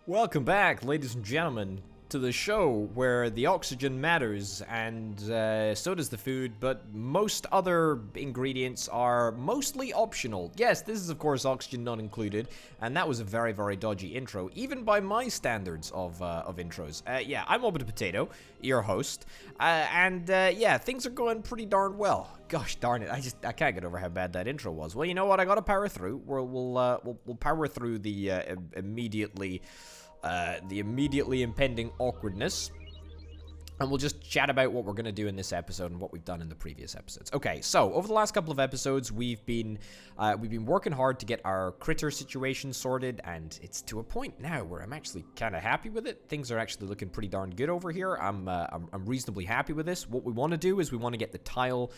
Welcome back, ladies and gentlemen, to the show where the oxygen matters and so does the food, but most other ingredients are mostly optional. Yes, this is of course oxygen not included, and that was a very, very dodgy intro, even by my standards of intros. Yeah, I'm Orbit Potato, your host, and yeah, things are going pretty darn well. Gosh darn it, I can't get over how bad that intro was. Well, you know what? I gotta power through. We'll power through the immediately impending awkwardness, and we'll just chat about what we're going to do in this episode and what we've done in the previous episodes. Okay, so over the last couple of episodes, we've been working hard to get our critter situation sorted, and it's to a point now where I'm actually kind of happy with it. Things are actually looking pretty darn good over here. I'm reasonably happy with this. What we want to do is we want to get the tile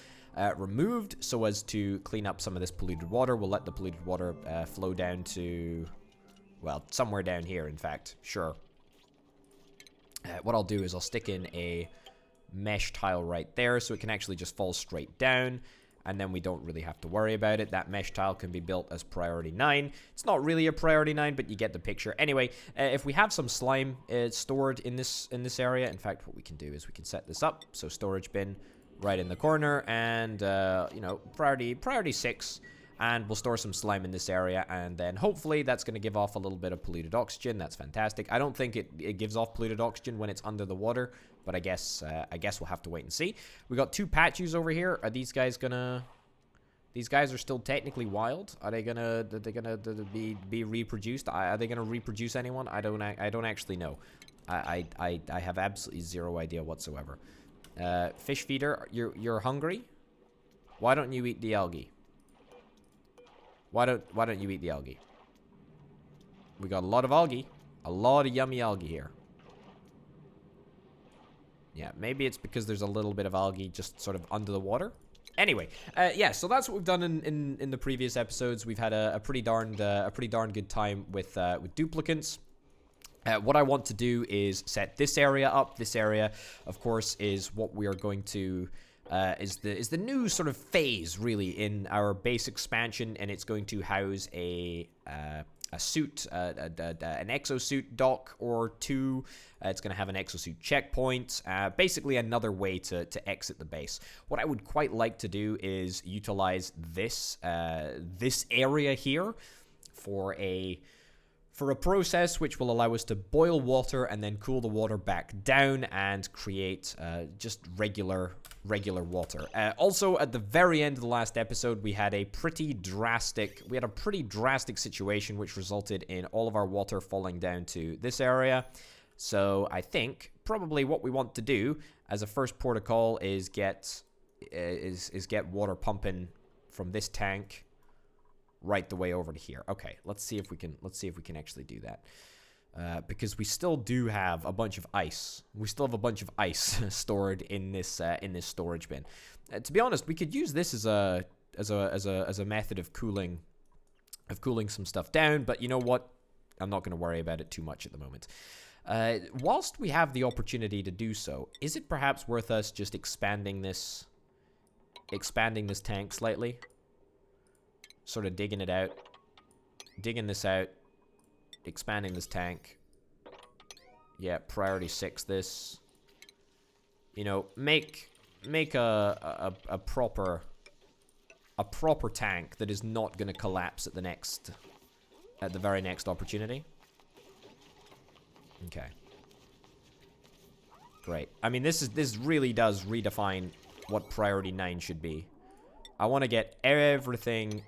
removed so as to clean up some of this polluted water. We'll let the polluted water flow down to, well, somewhere down here, in fact. Sure. What I'll do is I'll stick in a mesh tile right there so it can actually just fall straight down, and then we don't really have to worry about it. That mesh tile can be built as priority 9. It's not really a priority 9, but you get the picture. Anyway, if we have some slime stored in this area, in fact, what we can do is we can set this up. So storage bin right in the corner, and, you know, priority 6. And we'll store some slime in this area, and then hopefully that's going to give off a little bit of polluted oxygen. That's fantastic. I don't think it gives off polluted oxygen when it's under the water, but I guess we'll have to wait and see. We got 2 patches over here. Are these guys gonna? These guys are still technically wild. Are they gonna be reproduced? Are they gonna reproduce anyone? I don't actually know. I have absolutely zero idea whatsoever. Fish feeder, you're hungry? Why don't you eat the algae? Why don't you eat the algae? We got a lot of algae. A lot of yummy algae here. Yeah, maybe it's because there's a little bit of algae just sort of under the water. Anyway, yeah, so that's what we've done in the previous episodes. We've had a pretty darn good time with duplicants. What I want to do is set this area up. This area, of course, is what we are going to is the new sort of phase really in our base expansion, and it's going to house a suit, an exosuit dock or 2. It's going to have an exosuit checkpoint, basically another way to exit the base. What I would quite like to do is utilize this area here for a process which will allow us to boil water and then cool the water back down and create just regular water. Also, at the very end of the last episode, we had a pretty drastic situation which resulted in all of our water falling down to this area. So I think probably what we want to do as a first protocol is get water pumping from this tank right the way over to here. Okay, let's see if we can actually do that. Because we still do have a bunch of ice. We still have a bunch of ice stored in this storage bin. To be honest, we could use this as a method of cooling some stuff down. But you know what? I'm not going to worry about it too much at the moment. Whilst we have the opportunity to do so, is it perhaps worth us just expanding this tank slightly? Sort of digging this out, expanding this tank. Yeah, priority 6 this. You know, make a proper tank that is not going to collapse at the very next opportunity. Okay. Great. I mean, this really does redefine what priority 9 should be. I want to get everything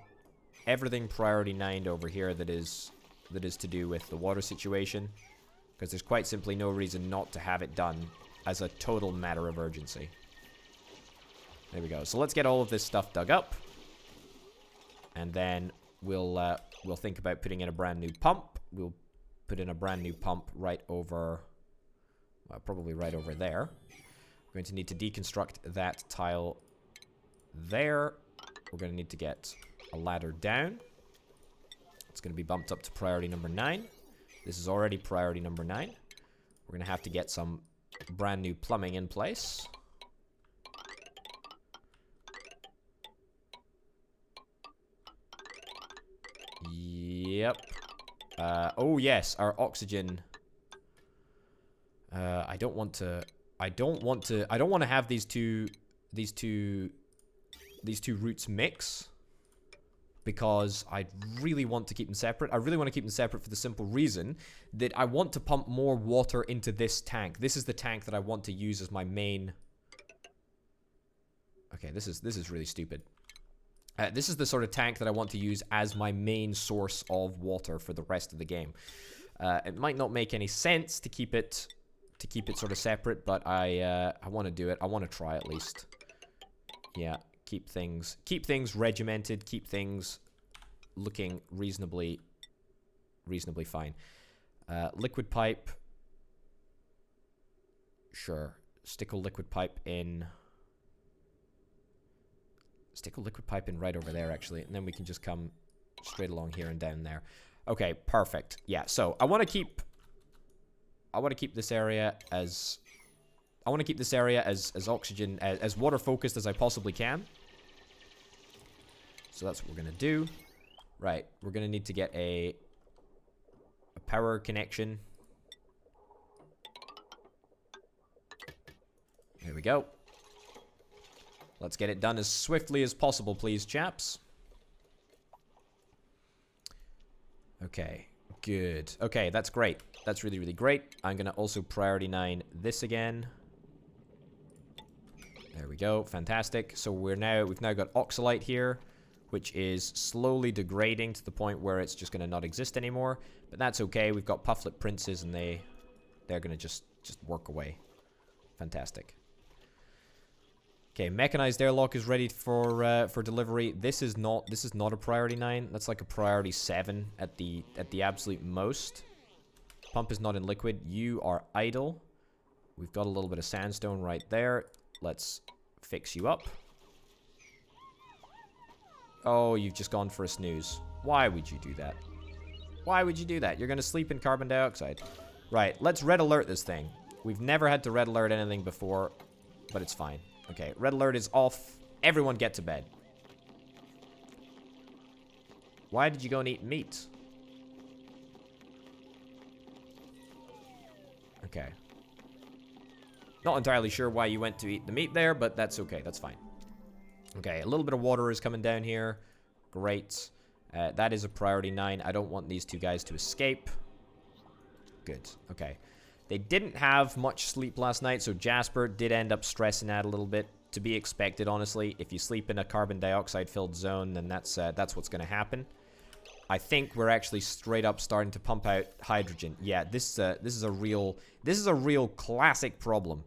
priority 9'd over here that is to do with the water situation, because there's quite simply no reason not to have it done as a total matter of urgency. There we go. So let's get all of this stuff dug up, and then we'll think about putting in a brand new pump. We'll put in a brand new pump right over, well, probably right over there. We're going to need to deconstruct that tile there. We're going to need to get a ladder down. It's going to be bumped up to priority number 9. This is already priority number 9. We're going to have to get some brand new plumbing in place. Yep. Oh yes, our oxygen I don't want to have these two routes mix, because I really want to keep them separate. I really want to keep them separate for the simple reason that I want to pump more water into this tank. This is the tank that I want to use as my main... Okay, this is really stupid. This is the sort of tank that I want to use as my main source of water for the rest of the game. It might not make any sense to keep it sort of separate, but I want to do it. I want to try at least. Yeah, keep things regimented, keep things looking reasonably fine. Liquid pipe. Sure. Stick a liquid pipe in. Stick a liquid pipe in right over there, actually, and then we can just come straight along here and down there. Okay, perfect. Yeah, so I want to keep this area as oxygen, as water focused as I possibly can. So that's what we're gonna do. Right, we're gonna need to get a power connection. Here we go. Let's get it done as swiftly as possible, please, chaps. Okay, good. Okay, that's great. That's really, really great. I'm gonna also priority 9 this again. There we go. Fantastic. So we've now got oxalite here, which is slowly degrading to the point where it's just gonna not exist anymore. But that's okay. We've got pufflet princes, and they're gonna just work away. Fantastic. Okay, mechanized airlock is ready for delivery. This is not a priority 9. That's like a priority 7 at the absolute most. Pump is not in liquid. You are idle. We've got a little bit of sandstone right there. Let's fix you up. Oh, you've just gone for a snooze. Why would you do that? Why would you do that? You're gonna sleep in carbon dioxide. Right, let's red alert this thing. We've never had to red alert anything before, but it's fine. Okay, red alert is off. Everyone get to bed. Why did you go and eat meat? Okay. Not entirely sure why you went to eat the meat there, but that's okay. That's fine. Okay, a little bit of water is coming down here. Great. That is a priority 9. I don't want these two guys to escape. Good. Okay. They didn't have much sleep last night, so Jasper did end up stressing out a little bit. To be expected, honestly. If you sleep in a carbon dioxide-filled zone, then that's what's going to happen. I think we're actually straight up starting to pump out hydrogen. Yeah, this is a real classic problem.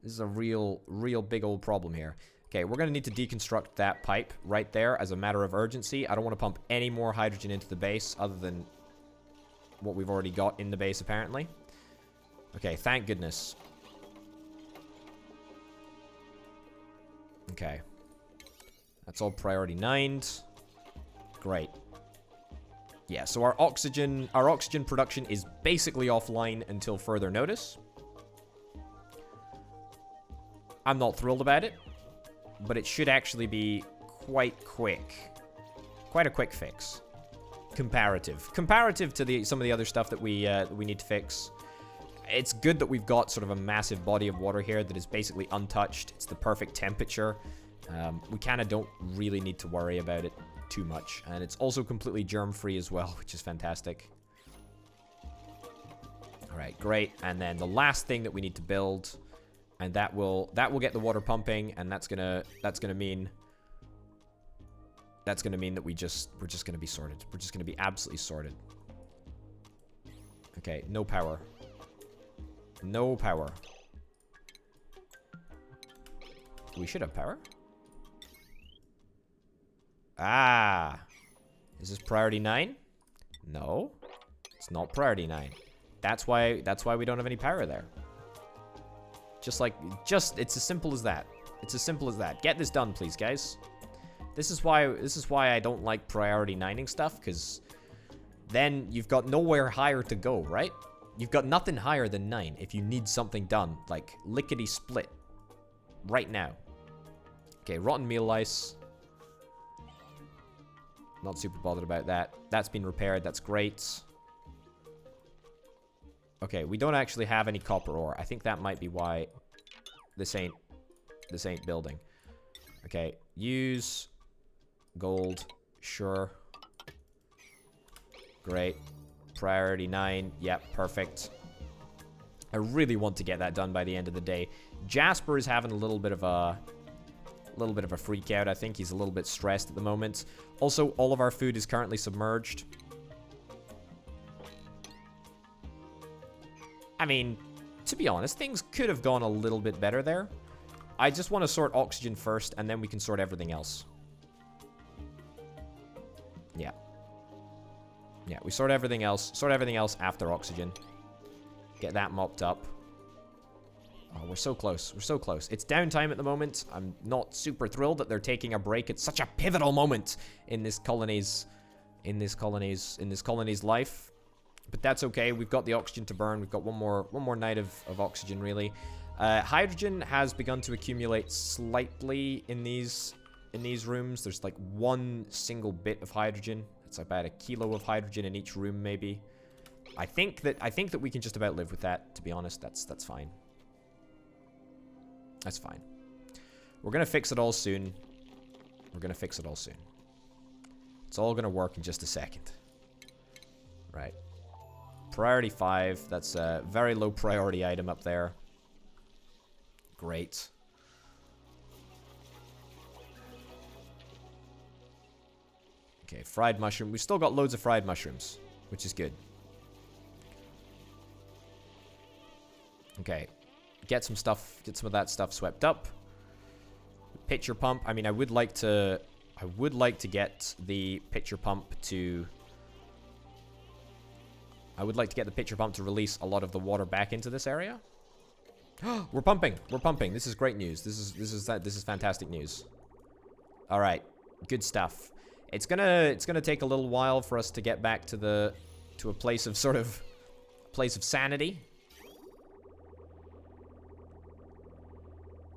This is a real big old problem here. Okay, we're going to need to deconstruct that pipe right there as a matter of urgency. I don't want to pump any more hydrogen into the base other than what we've already got in the base, apparently. Okay, thank goodness. Okay. That's all priority 9'd. Great. Yeah, so our oxygen production is basically offline until further notice. I'm not thrilled about it, but it should actually be quite quick. Quite a quick fix. Comparative to some of the other stuff that we need to fix. It's good that we've got sort of a massive body of water here that is basically untouched. It's the perfect temperature. We kind of don't really need to worry about it too much. And it's also completely germ-free as well, which is fantastic. Alright, great. And then the last thing that we need to build, and that will get the water pumping, and that's gonna mean that we're just gonna be sorted. We're just gonna be absolutely sorted. Okay, no power. No power. We should have power. Ah. Is this priority 9? No. It's not priority 9. That's why we don't have any power there. It's as simple as that. It's as simple as that. Get this done, please, guys. This is why I don't like priority 9ing stuff, because then you've got nowhere higher to go, right? You've got nothing higher than 9 if you need something done, like lickety-split, right now. Okay, rotten meal lice. Not super bothered about that. That's been repaired, that's great. Okay, we don't actually have any copper ore. I think that might be why this ain't building. Okay, use gold. Sure. Great. Priority 9. Yep, perfect. I really want to get that done by the end of the day. Jasper is having a little bit of a freak out. I think he's a little bit stressed at the moment. Also, all of our food is currently submerged. I mean, to be honest, things could have gone a little bit better there. I just want to sort oxygen first, and then we can sort everything else. Yeah. Yeah, we sort everything else. Sort everything else after oxygen. Get that mopped up. Oh, we're so close. We're so close. It's downtime at the moment. I'm not super thrilled that they're taking a break. It's such a pivotal moment in this colony's life. But that's okay. We've got the oxygen to burn. We've got one more night of oxygen, really. Hydrogen has begun to accumulate slightly in these rooms. There's like one single bit of hydrogen. It's about a kilo of hydrogen in each room, maybe. I think that we can just about live with that. To be honest, that's fine. That's fine. We're gonna fix it all soon. We're gonna fix it all soon. It's all gonna work in just a second. Right. Priority 5. That's a very low priority item up there. Great. Okay, fried mushroom. We've still got loads of fried mushrooms, which is good. Okay. Get some of that stuff swept up. Pitcher pump. I mean, I would like to get the pitcher pump to release a lot of the water back into this area. We're pumping. We're pumping. This is great news. This is fantastic news. All right. Good stuff. It's gonna take a little while for us to get back to a place of sanity.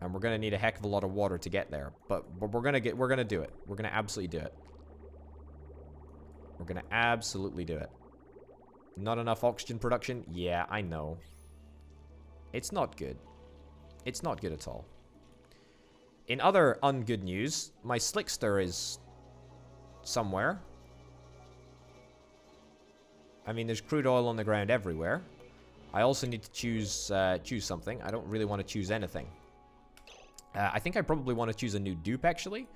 And we're gonna need a heck of a lot of water to get there. But we're gonna do it. We're gonna absolutely do it. We're gonna absolutely do it. Not enough oxygen production? Yeah, I know. It's not good. It's not good at all. In other ungood news, my slickster is somewhere. I mean, there's crude oil on the ground everywhere. I also need to choose something. I don't really want to choose anything. I think I probably want to choose a new dupe, actually.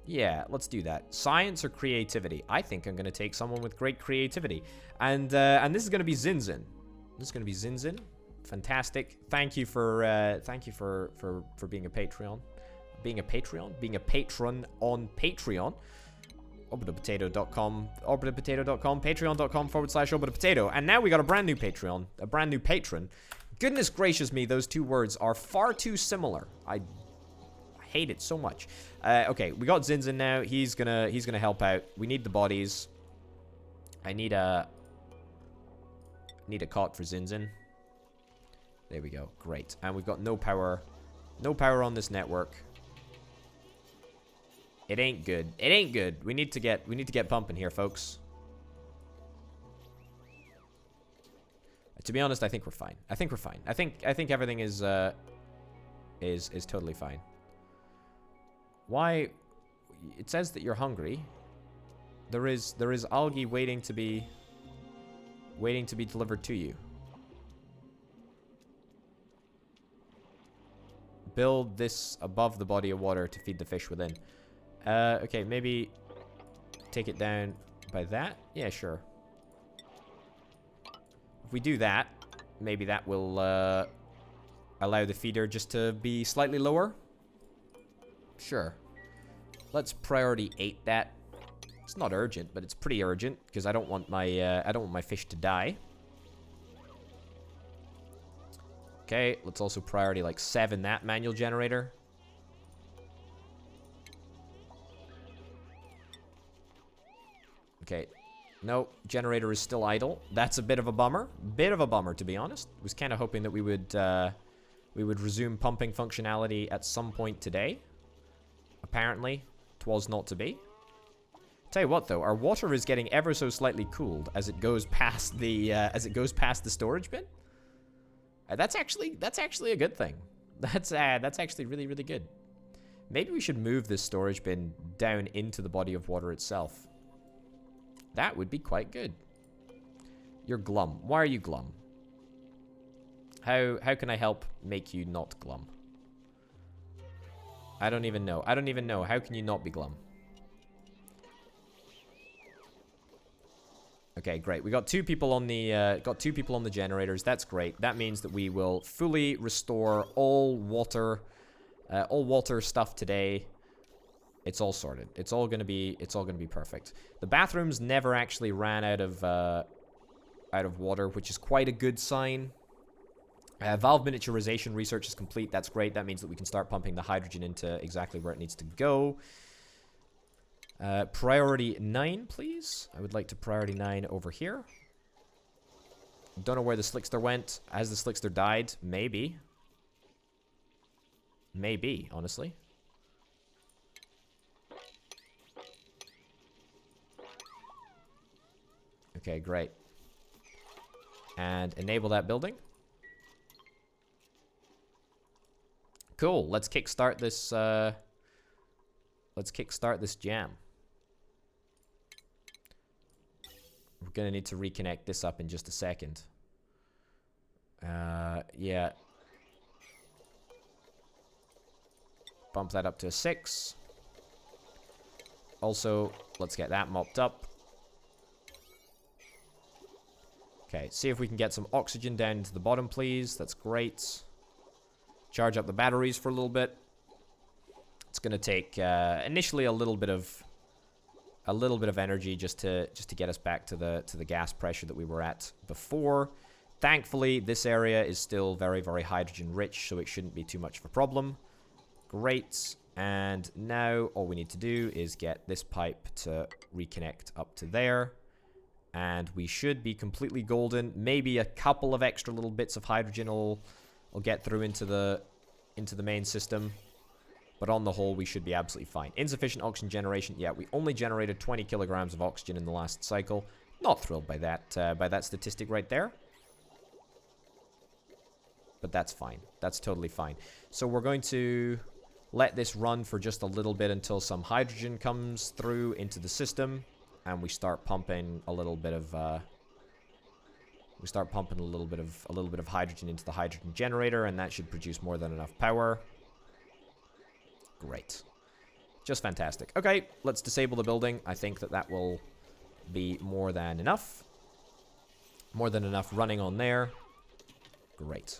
Yeah, let's do that. Science or creativity? I think I'm going to take someone with great creativity. And this is going to be Zinzin. This is going to be Zinzin. Fantastic. Thank you for being a Patreon. Being a patron on Patreon. Orbitapotato.com, patreon.com/orbitapotato. And now we got a brand new Patreon, a brand new patron. Goodness gracious me, those two words are far too similar. I hate it so much. Okay, we got Zinzin now. He's gonna help out. We need the bodies. I need a cot for Zinzin. There we go. Great. And we've got no power on this network. It ain't good. It ain't good. We need to get pumping here, folks. To be honest, I think we're fine. I think we're fine. I think everything is totally fine. Why? It says that you're hungry. There is algae waiting to be delivered to you. Build this above the body of water to feed the fish within. Okay, maybe take it down by that. Yeah, sure. If we do that, maybe that will allow the feeder just to be slightly lower. Sure. Let's priority 8 that. It's not urgent, but it's pretty urgent because I don't want my fish to die. Okay, let's also priority like 7 that manual generator. Okay. No, generator is still idle. That's a bit of a bummer. Bit of a bummer, to be honest. Was kind of hoping that we would resume pumping functionality at some point today. Apparently, 'twas not to be. Tell you what, though, our water is getting ever so slightly cooled as it goes past the storage bin. That's actually a good thing. That's actually really, really good. Maybe we should move this storage bin down into the body of water itself. That would be quite good. You're glum. Why are you glum? How can I help make you not glum? I don't even know. I don't even know. How can you not be glum? Okay, great. We got two people on the generators. That's great. That means that we will fully restore all water stuff today. It's all sorted. It's all gonna be perfect. The bathrooms never actually ran out of water, which is quite a good sign. Valve miniaturization research is complete. That's great. That means that we can start pumping the hydrogen into exactly where it needs to go. Priority 9, please. I would like to priority 9 over here. Don't know where the Slickster went. Has the Slickster died? Maybe. Maybe, honestly. Okay, great. And enable that building. Cool. Let's kickstart this. Let's kickstart this jam. We're gonna need to reconnect this up in just a second. Yeah. Bump that up to a 6. Also, let's get that mopped up. Okay, see if we can get some oxygen down to the bottom, please. That's great. Charge up the batteries for a little bit. It's gonna take initially a little bit of energy just to get us back to the gas pressure that we were at before. Thankfully, this area is still very, very hydrogen rich, so it shouldn't be too much of a problem. Great. And now all we need to do is get this pipe to reconnect up to there. And we should be completely golden. Maybe a couple of extra little bits of hydrogen will get through into the main system. But on the whole, we should be absolutely fine. Insufficient oxygen generation. Yeah, we only generated 20 kilograms of oxygen in the last cycle. Not thrilled by that statistic right there. But that's fine. That's totally fine. So we're going to let this run for just a little bit until some hydrogen comes through into the system, and we start pumping a little bit of a little bit of hydrogen into the hydrogen generator, and that should produce more than enough power. Great. Just fantastic. Okay, let's disable the building. I think that will be more than enough. More than enough running on there. Great.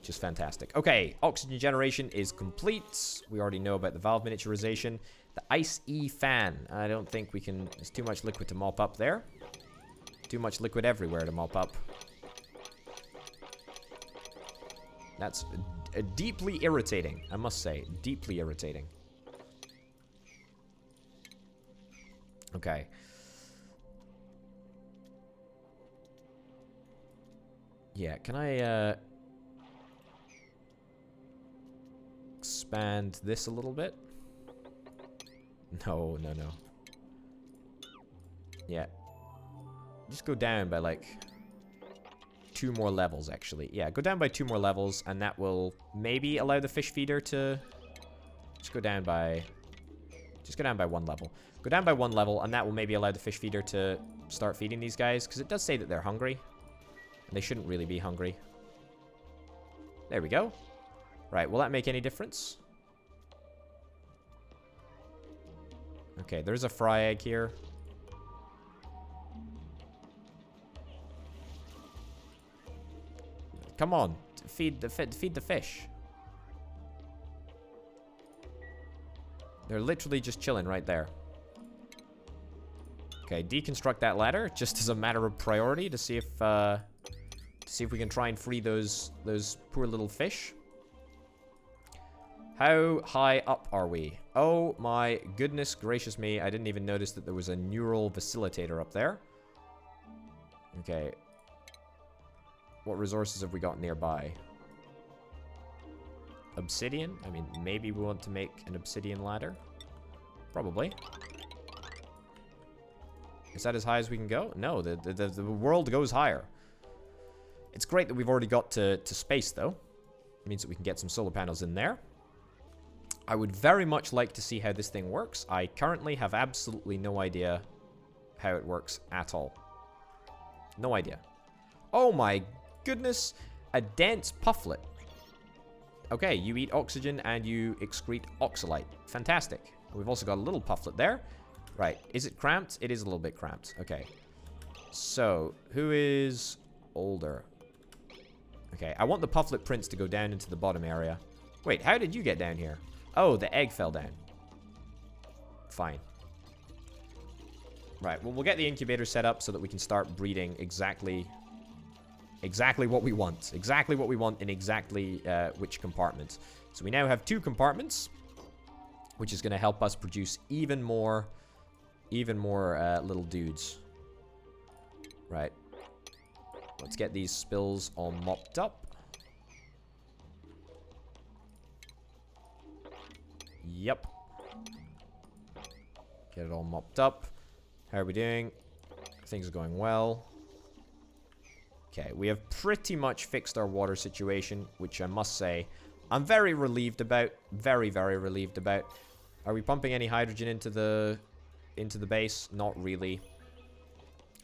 Just fantastic. Okay, oxygen generation is complete. We already know about the valve miniaturization. The Ice E fan. I don't think we can... There's too much liquid to mop up there. Too much liquid everywhere to mop up. That's deeply irritating, I must say. Deeply irritating. Okay. Yeah, can I expand this a little bit? No. Yeah. Just go down by like 2 more levels, actually. Yeah, go down by 2 more levels, and that will maybe allow the fish feeder to just go down by 1 level. Go down by 1 level, and that will maybe allow the fish feeder to start feeding these guys, because it does say that they're hungry. And they shouldn't really be hungry. There we go. Right, will that make any difference? Okay, there's a fry egg here. Come on, feed the fish. They're literally just chilling right there. Okay, deconstruct that ladder just as a matter of priority to see if we can try and free those poor little fish. How high up are we? Oh my goodness gracious me! I didn't even notice that there was a neural facilitator up there. Okay. What resources have we got nearby? Obsidian? I mean, maybe we want to make an obsidian ladder. Probably. Is that as high as we can go? No, the world goes higher. It's great that we've already got to space, though. It means that we can get some solar panels in there. I would very much like to see how this thing works. I currently have absolutely no idea how it works at all. No idea. Oh my goodness. A dense pufflet. Okay, you eat oxygen and you excrete oxalite. Fantastic. We've also got a little pufflet there. Right. Is it cramped? It is a little bit cramped. Okay. So, who is older? Okay, I want the pufflet prints to go down into the bottom area. Wait, how did you get down here? Oh, the egg fell down. Fine. Right, well, we'll get the incubator set up so that we can start breeding exactly what we want. Exactly what we want in exactly which compartment. So we now have 2 compartments, which is going to help us produce even more little dudes. Right. Let's get these spills all mopped up. Yep. Get it all mopped up. How are we doing? Things are going well. Okay, we have pretty much fixed our water situation, which I must say, I'm very relieved about. Very, very relieved about. Are we pumping any hydrogen into the base? Not really.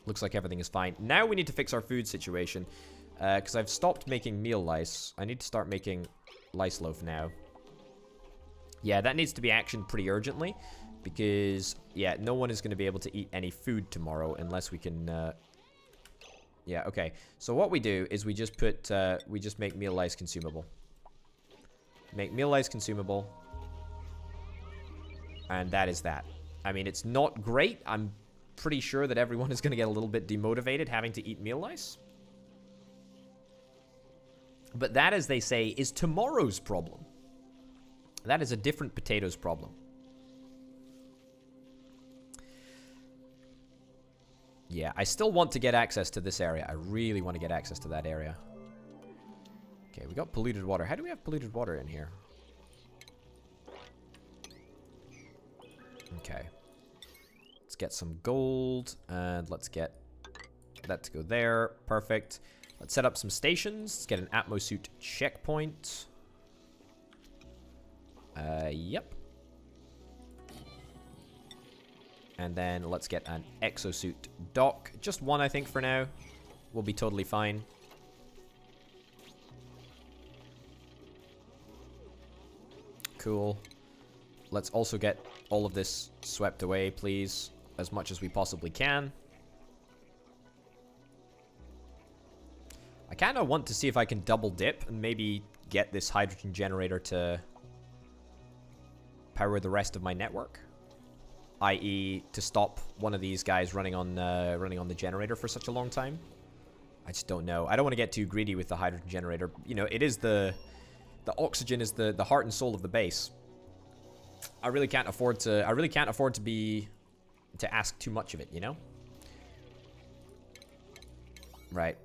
Looks like everything is fine. Now we need to fix our food situation. Because I've stopped making meal lice. I need to start making lice loaf now. Yeah, that needs to be actioned pretty urgently. Because, yeah, no one is going to be able to eat any food tomorrow unless we can... Yeah, okay. So what we do is we just put... we just make meal lice consumable. Make meal lice consumable. And that is that. I mean, it's not great. I'm pretty sure that everyone is going to get a little bit demotivated having to eat meal lice. But that, as they say, is tomorrow's problem. That is a different potatoes problem. Yeah, I still want to get access to this area. I really want to get access to that area. Okay, we got polluted water. How do we have polluted water in here? Okay. Let's get some gold, and let's get that to go there. Perfect. Let's set up some stations. Let's get an atmosuit checkpoint. Yep. And then let's get an exosuit dock. Just one, I think, for now. We'll be totally fine. Cool. Let's also get all of this swept away, please. As much as we possibly can. I kind of want to see if I can double dip and maybe get this hydrogen generator to power the rest of my network. I.e. to stop one of these guys running on the generator for such a long time. I just don't know. I don't want to get too greedy with the hydrogen generator. You know, it is the oxygen is the heart and soul of the base. I really can't afford to ask too much of it, you know? Right.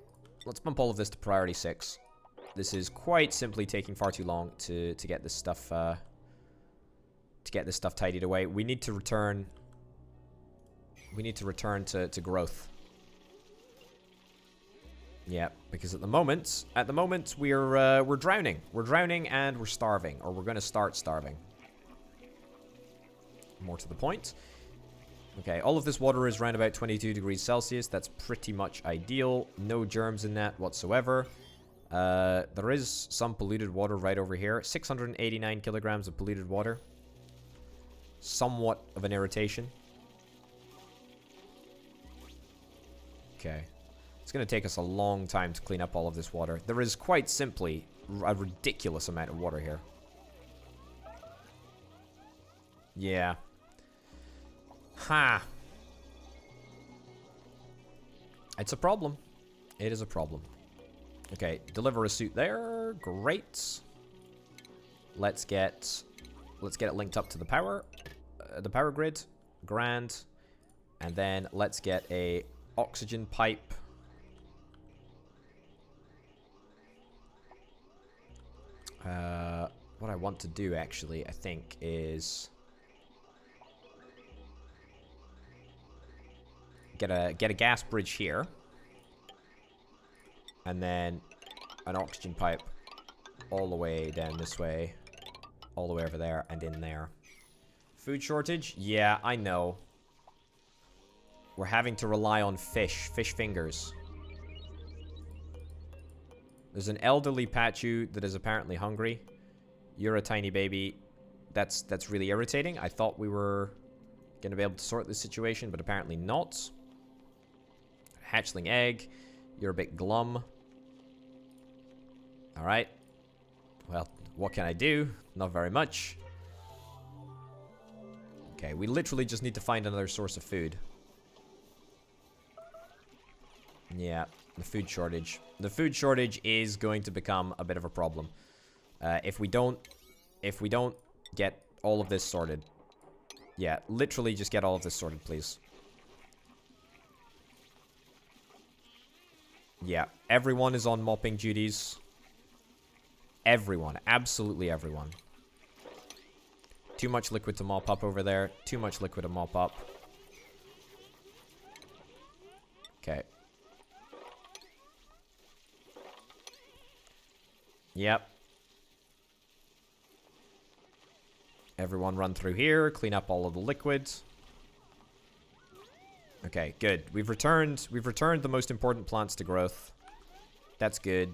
Let's bump all of this to priority 6. This is quite simply taking far too long to get this stuff tidied away. We need to return to growth. Yeah, because at the moment we're drowning. We're drowning and we're starving, or we're going to start starving. More to the point. Okay, all of this water is around about 22 degrees Celsius. That's pretty much ideal. No germs in that whatsoever. There is some polluted water right over here. 689 kilograms of polluted water. Somewhat of an irritation. Okay. It's going to take us a long time to clean up all of this water. There is quite simply a ridiculous amount of water here. Yeah. Ha. It's a problem. It is a problem. Okay, deliver a suit there. Great. Let's get it linked up to the power grid. Grand. And then let's get a oxygen pipe. What I want to do actually, I think, is get a gas bridge here. And then an oxygen pipe all the way down this way. All the way over there and in there. Food shortage? Yeah, I know. We're having to rely on fish. Fish fingers. There's an elderly Pachu that is apparently hungry. You're a tiny baby. That's really irritating. I thought we were going to be able to sort this situation, but apparently not. Hatchling egg. You're a bit glum. Alright. Well, what can I do? Not very much. Okay, we literally just need to find another source of food. Yeah, the food shortage. The food shortage is going to become a bit of a problem. If we don't get all of this sorted. Yeah, literally just get all of this sorted, please. Yeah, everyone is on mopping duties. Everyone, absolutely everyone. Too much liquid to mop up over there. Too much liquid to mop up. Okay. Yep. Everyone run through here, clean up all of the liquids. Okay, good. We've returned the most important plants to growth. That's good.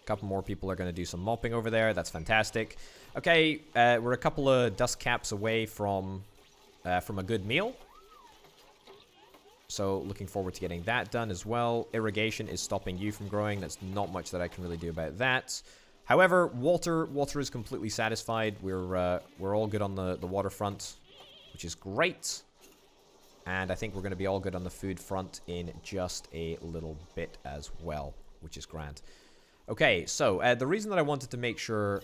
A couple more people are going to do some mopping over there. That's fantastic. Okay, we're a couple of dust caps away from a good meal. So looking forward to getting that done as well. Irrigation is stopping you from growing. That's not much that I can really do about that. However, water is completely satisfied. We're all good on the waterfront, which is great. And I think we're going to be all good on the food front in just a little bit as well, which is grand. Okay, so the reason that I wanted to make sure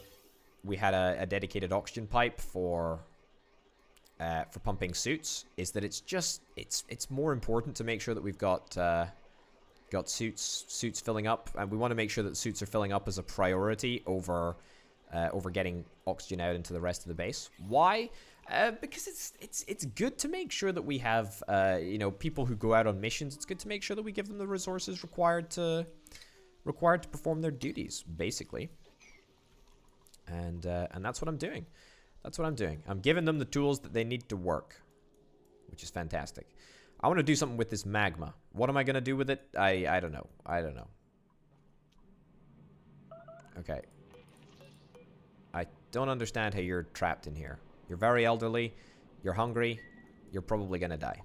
we had a dedicated oxygen pipe for pumping suits is that it's more important to make sure that we've got suits filling up, and we want to make sure that suits are filling up as a priority over getting oxygen out into the rest of the base. Why? Because it's good to make sure that we have people who go out on missions. It's good to make sure that we give them the resources required to perform their duties, basically. And that's what I'm doing. That's what I'm doing. I'm giving them the tools that they need to work, which is fantastic. I want to do something with this magma. What am I going to do with it? I don't know. I don't know. Okay. I don't understand how you're trapped in here. You're very elderly. You're hungry. You're probably going to die.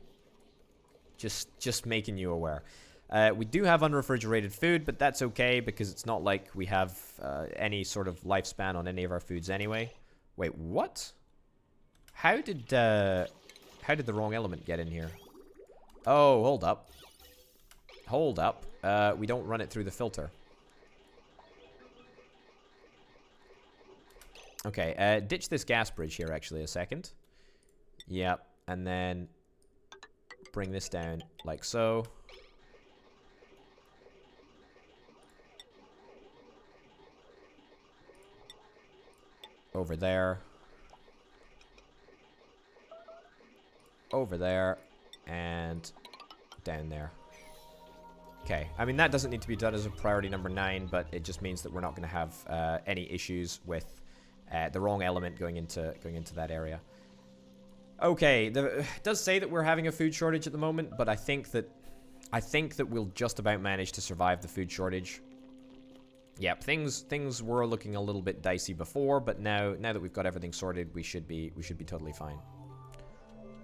Just making you aware. We do have unrefrigerated food, but that's okay because it's not like we have any sort of lifespan on any of our foods anyway. Wait, what? How did the wrong element get in here? Oh, hold up. Hold up. We don't run it through the filter. Okay, ditch this gas bridge here actually a second. Yep, and then bring this down like so. Over there. Over there. And down there. Okay, I mean that doesn't need to be done as a priority number 9, but it just means that we're not going to have any issues with the wrong element going into that area. Okay, it does say that we're having a food shortage at the moment, but I think that we'll just about manage to survive the food shortage. Yep, things were looking a little bit dicey before, but now that we've got everything sorted, we should be totally fine.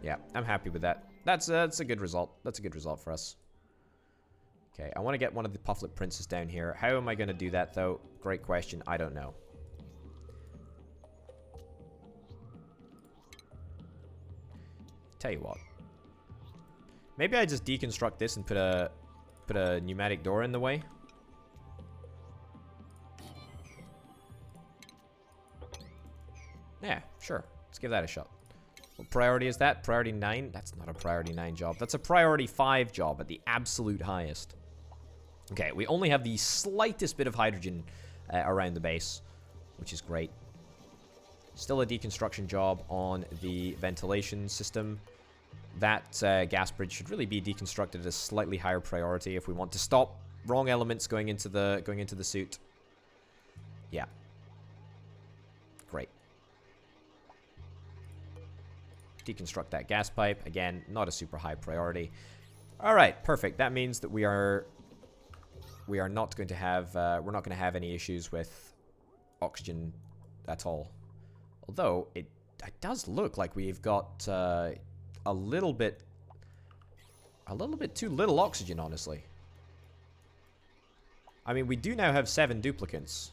Yeah, I'm happy with that. That's a good result. That's a good result for us. Okay, I want to get one of the Pufflet Princes down here. How am I going to do that, though? Great question. I don't know. Tell you what. Maybe I just deconstruct this and put a pneumatic door in the way. Yeah, sure. Let's give that a shot. What priority is that? Priority 9? That's not a priority 9 job. That's a priority 5 job at the absolute highest. Okay, we only have the slightest bit of hydrogen around the base, which is great. Still a deconstruction job on the ventilation system. that gas bridge should really be deconstructed at a slightly higher priority if we want to stop wrong elements going into the suit. Yeah. Great. Deconstruct that gas pipe. Again, not a super high priority. All right, perfect. That means that we are not going to have we're not going to have any issues with oxygen at all. Although it does look like we've got a little bit too little oxygen, honestly. I mean, we do now have 7 duplicants.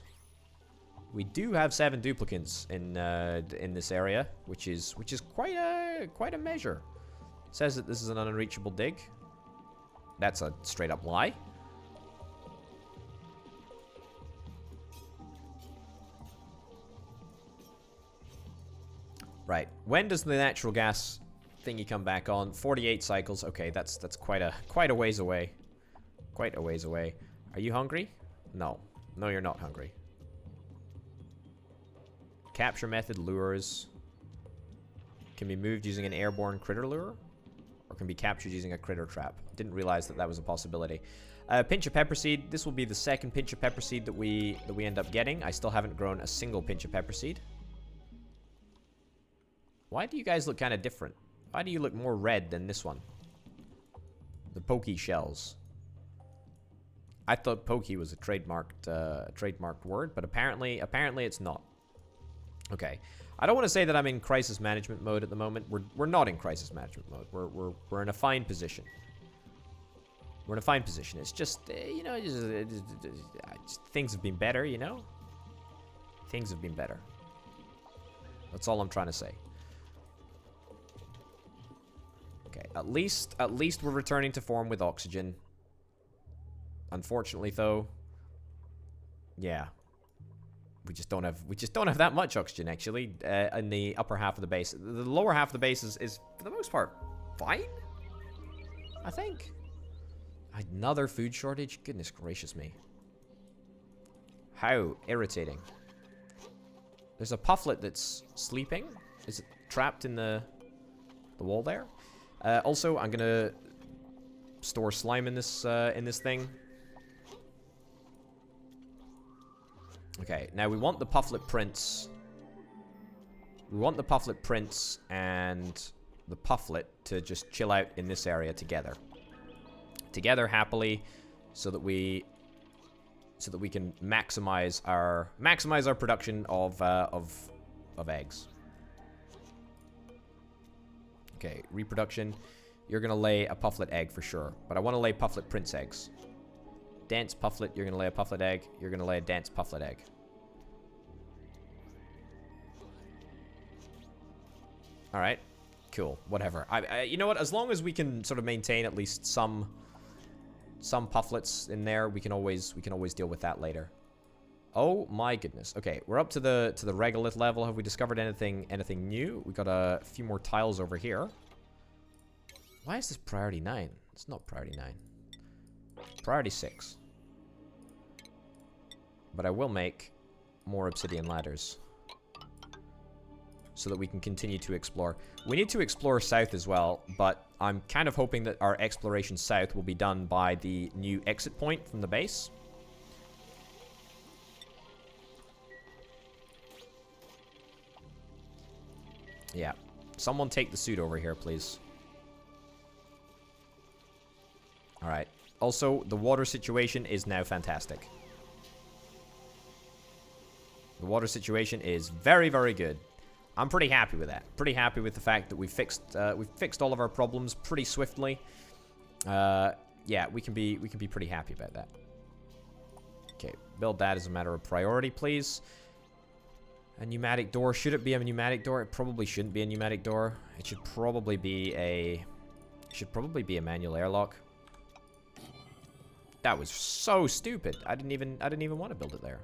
We do have 7 duplicants in this area, which is quite a measure. It says that this is an unreachable dig. That's a straight up lie. Right. When does the natural gas thingy come back on? 48 cycles. Okay, that's quite a ways away. Quite a ways away. Are you hungry? No. No, you're not hungry. Capture method lures can be moved using an airborne critter lure, or can be captured using a critter trap. Didn't realize that was a possibility. Pinch of pepper seed. This will be the second pinch of pepper seed that we end up getting. I still haven't grown a single pinch of pepper seed. Why do you guys look kind of different? Why do you look more red than this one? The pokey shells. I thought pokey was a trademarked word, but apparently it's not. Okay. I don't want to say that I'm in crisis management mode at the moment. We're not in crisis management mode. We're in a fine position. We're in a fine position. It's just, you know, things have been better, you know? Things have been better. That's all I'm trying to say. Okay, at least we're returning to form with oxygen. Unfortunately, though, yeah, we just don't have that much oxygen actually in the upper half of the base. The lower half of the base is for the most part fine, I think. Another food shortage? Goodness gracious me! How irritating. There's a pufflet that's sleeping. Is it trapped in the wall there? Also, I'm gonna store slime in this thing. Okay, now we want the pufflet prints. We want the pufflet prints and the pufflet to just chill out in this area together. Together happily, so that we can maximize our production of eggs. Okay, reproduction. You're gonna lay a pufflet egg for sure, but I want to lay pufflet prince eggs. Dense pufflet. You're gonna lay a pufflet egg. You're gonna lay a dense pufflet egg. All right, cool. Whatever. You know what? As long as we can sort of maintain at least some pufflets in there, we can always deal with that later. Oh my goodness. Okay, we're up to the regolith level. Have we discovered anything new? We got a few more tiles over here. Why is this priority 9? It's not priority 9. Priority 6. But I will make more obsidian ladders so that we can continue to explore. We need to explore south as well, but I'm kind of hoping that our exploration south will be done by the new exit point from the base. Yeah. Someone take the suit over here, please. Alright. Also, the water situation is now fantastic. The water situation is very, very good. I'm pretty happy with that. Pretty happy with the fact that we've fixed all of our problems pretty swiftly. Yeah, we can be pretty happy about that. Okay, build that as a matter of priority, please. A pneumatic door. Should it be a pneumatic door? It probably shouldn't be a pneumatic door. It should probably be a manual airlock. That was so stupid. I didn't even want to build it there.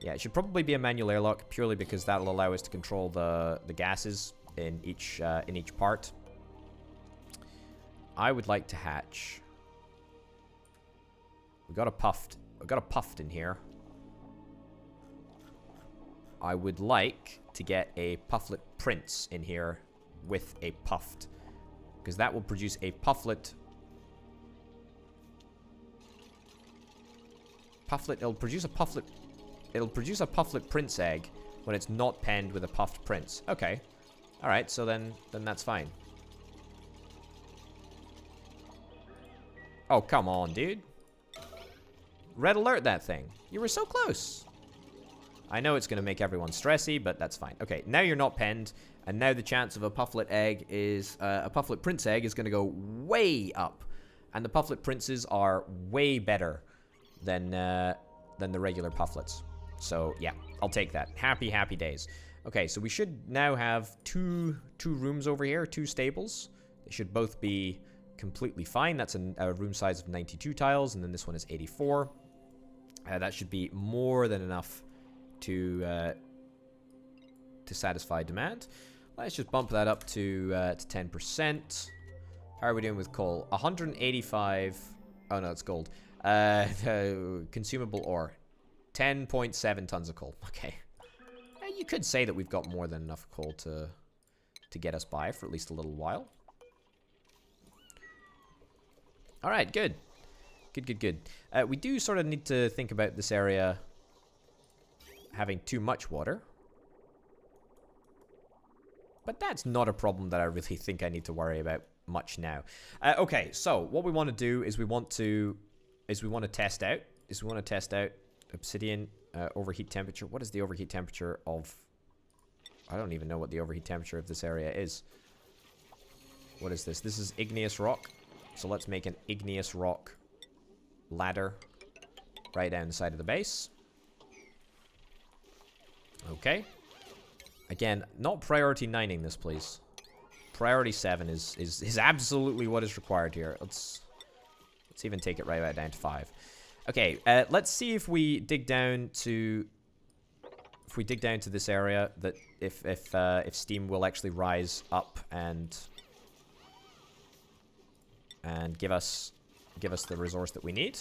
Yeah, it should probably be a manual airlock purely because that'll allow us to control the gases in each part. I would like to hatch. We got a puffed in here. I would like to get a pufflet prince in here with a puffed Because that will produce a pufflet. It'll produce a pufflet. It'll produce a pufflet prince egg when it's not penned with a puffed prince. Okay. Alright, so then that's fine. Oh, come on, dude. Red alert that thing. You were so close. I know it's going to make everyone stressy, but that's fine. Okay, now you're not penned, and now the chance of a pufflet egg is... a pufflet prince egg is going to go way up. And the pufflet princes are way better than the regular pufflets. So, yeah, I'll take that. Happy, happy days. Okay, so we should now have two rooms over here, 2 stables. They should both be completely fine. That's a room size of 92 tiles, and then this one is 84. That should be more than enough to satisfy demand. Let's just bump that up to 10%. How are we doing with coal? 185. Oh no, it's gold. Consumable ore. 10.7 tons of coal. Okay. You could say that we've got more than enough coal to get us by for at least a little while. Alright, good. Good. We do sort of need to think about this area having too much water. But that's not a problem that I really think I need to worry about much now. Okay, so what we want to do is we want to test out obsidian overheat temperature. What is the overheat temperature of... I don't even know what the overheat temperature of this area is. What is this? This is igneous rock. So let's make an igneous rock ladder right down the side of the base. Okay. Again, not priority 9ing this, please. Priority 7 is absolutely what is required here. Let's even take it right down to 5. Okay, let's see if we dig down to this area, that if steam will actually rise up and give us the resource that we need,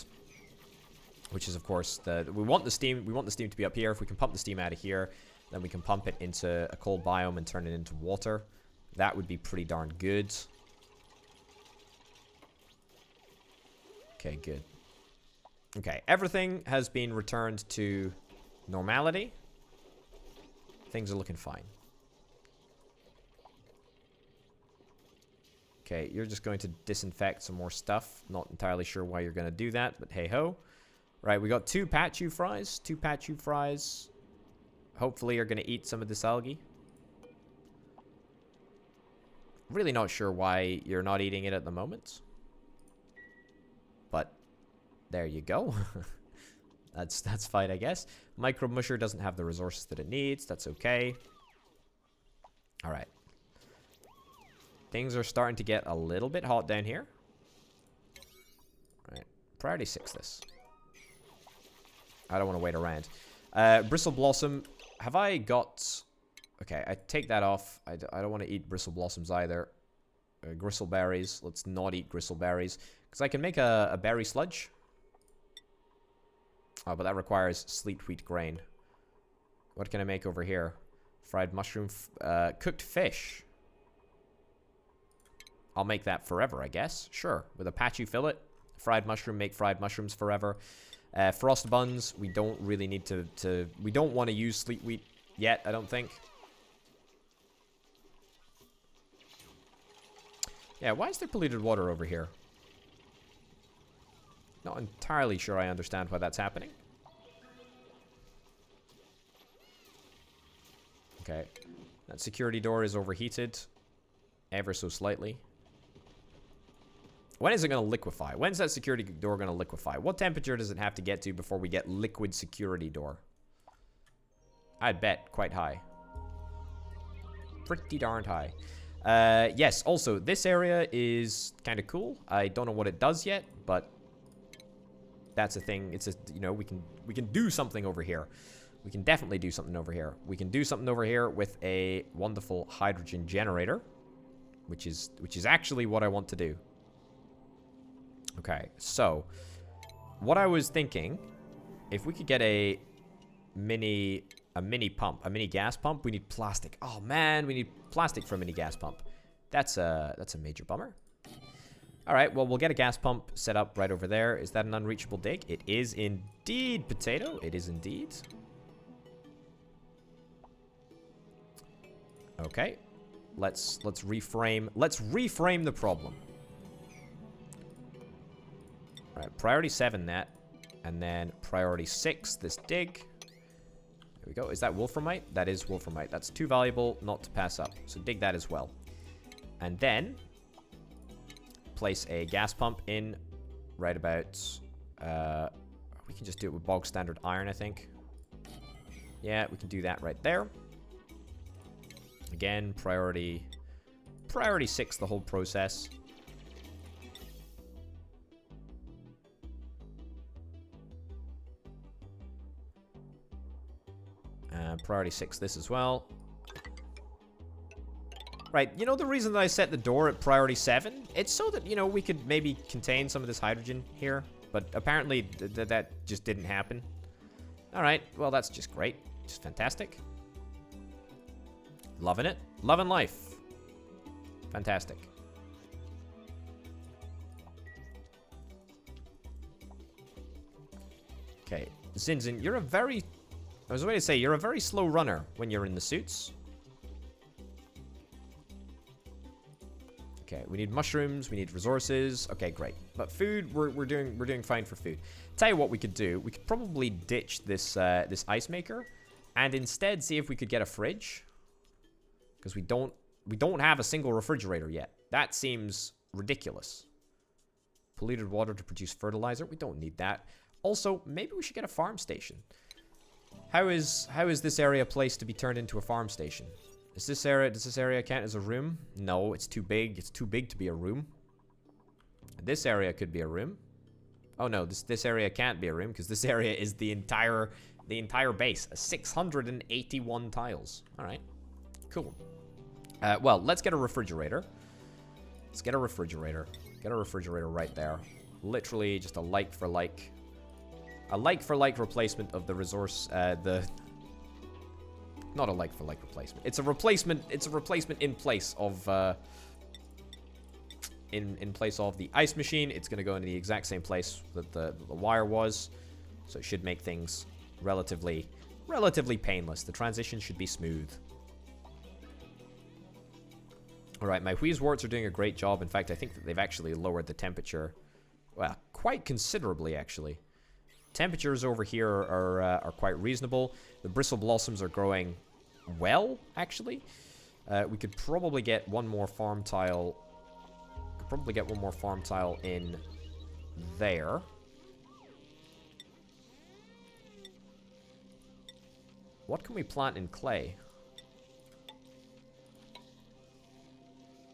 which is of course we want the steam to be up here. If we can pump the steam out of here, then we can pump it into a cold biome and turn it into water. That would be pretty darn good. Okay, good. Okay, everything has been returned to normality. Things are looking fine. Okay, you're just going to disinfect some more stuff. Not entirely sure why you're going to do that, but hey-ho. Right, we got 2 Pachu fries. 2 Pachu fries. Hopefully you're going to eat some of this algae. Really not sure why you're not eating it at the moment. But there you go. That's fine, I guess. Micro Musher doesn't have the resources that it needs. That's okay. Alright. Things are starting to get a little bit hot down here. Alright. Priority 6 this. I don't want to wait around. Bristle Blossom. Have I got... Okay, I take that off. I don't want to eat bristle blossoms either. Gristleberries. Let's not eat gristleberries. Because I can make a berry sludge. Oh, but that requires sleet wheat grain. What can I make over here? Fried mushroom. Cooked fish. I'll make that forever, I guess. Sure. With a Pachu fillet. Fried mushroom. Make fried mushrooms forever. Frost buns. We don't really need to... We don't want to use sleet wheat yet, I don't think. Yeah, why is there polluted water over here? Not entirely sure I understand why that's happening. Okay. That security door is overheated. Ever so slightly. When is it going to liquefy? When's that security door going to liquefy? What temperature does it have to get to before we get liquid security door? I'd bet quite high. Pretty darn high. Yes, also, this area is kind of cool. I don't know what it does yet, but that's a thing. It's a, you know, we can do something over here. We can definitely do something over here. We can do something over here with a wonderful hydrogen generator, which is actually what I want to do. Okay, so what I was thinking, if we could get a mini pump, a mini gas pump, we need plastic. Oh man, we need plastic for a mini gas pump. That's a major bummer. All right, well, we'll get a gas pump set up right over there. Is that an unreachable dig? It is indeed, Potato. It is indeed. Okay. Let's reframe the problem. All right, priority 7 that. And then priority 6, this dig. There we go. Is that wolframite? That is wolframite. That's too valuable not to pass up. So dig that as well. And then place a gas pump in right about... we can just do it with bog standard iron, I think. Yeah, we can do that right there. Again, priority 6, the whole process. Priority 6 this as well. Right, you know the reason that I set the door at priority 7? It's so that, you know, we could maybe contain some of this hydrogen here. But apparently that just didn't happen. Alright, well that's just great. Just fantastic. Loving it. Loving life. Fantastic. Okay, Zinzin, you're a very... I was going to say, you're a very slow runner when you're in the suits. Okay, we need mushrooms, we need resources. Okay, great. But food, we're doing fine for food. Tell you what we could do. We could probably ditch this this ice maker and instead see if we could get a fridge. Because we don't have a single refrigerator yet. That seems ridiculous. Polluted water to produce fertilizer. We don't need that. Also, maybe we should get a farm station. How is this area placed to be turned into a farm station? Does this area count as a room? No, it's too big. It's too big to be a room. This area could be a room. Oh no, this area can't be a room because this area is the entire base. 681 tiles. All right, cool. Well, let's get a refrigerator. Let's get a refrigerator. Get a refrigerator right there. Literally just a like for like. A like-for-like replacement of the resource, not a like-for-like replacement. It's a replacement in place of, in place of the ice machine. It's going to go into the exact same place that the wire was. So it should make things relatively painless. The transition should be smooth. Alright, my Wheezeworts are doing a great job. In fact, I think that they've actually lowered the temperature, well, quite considerably, actually. Temperatures over here are quite reasonable. The bristle blossoms are growing well, actually. We could probably get one more farm tile. Could probably get one more farm tile in there. What can we plant in clay?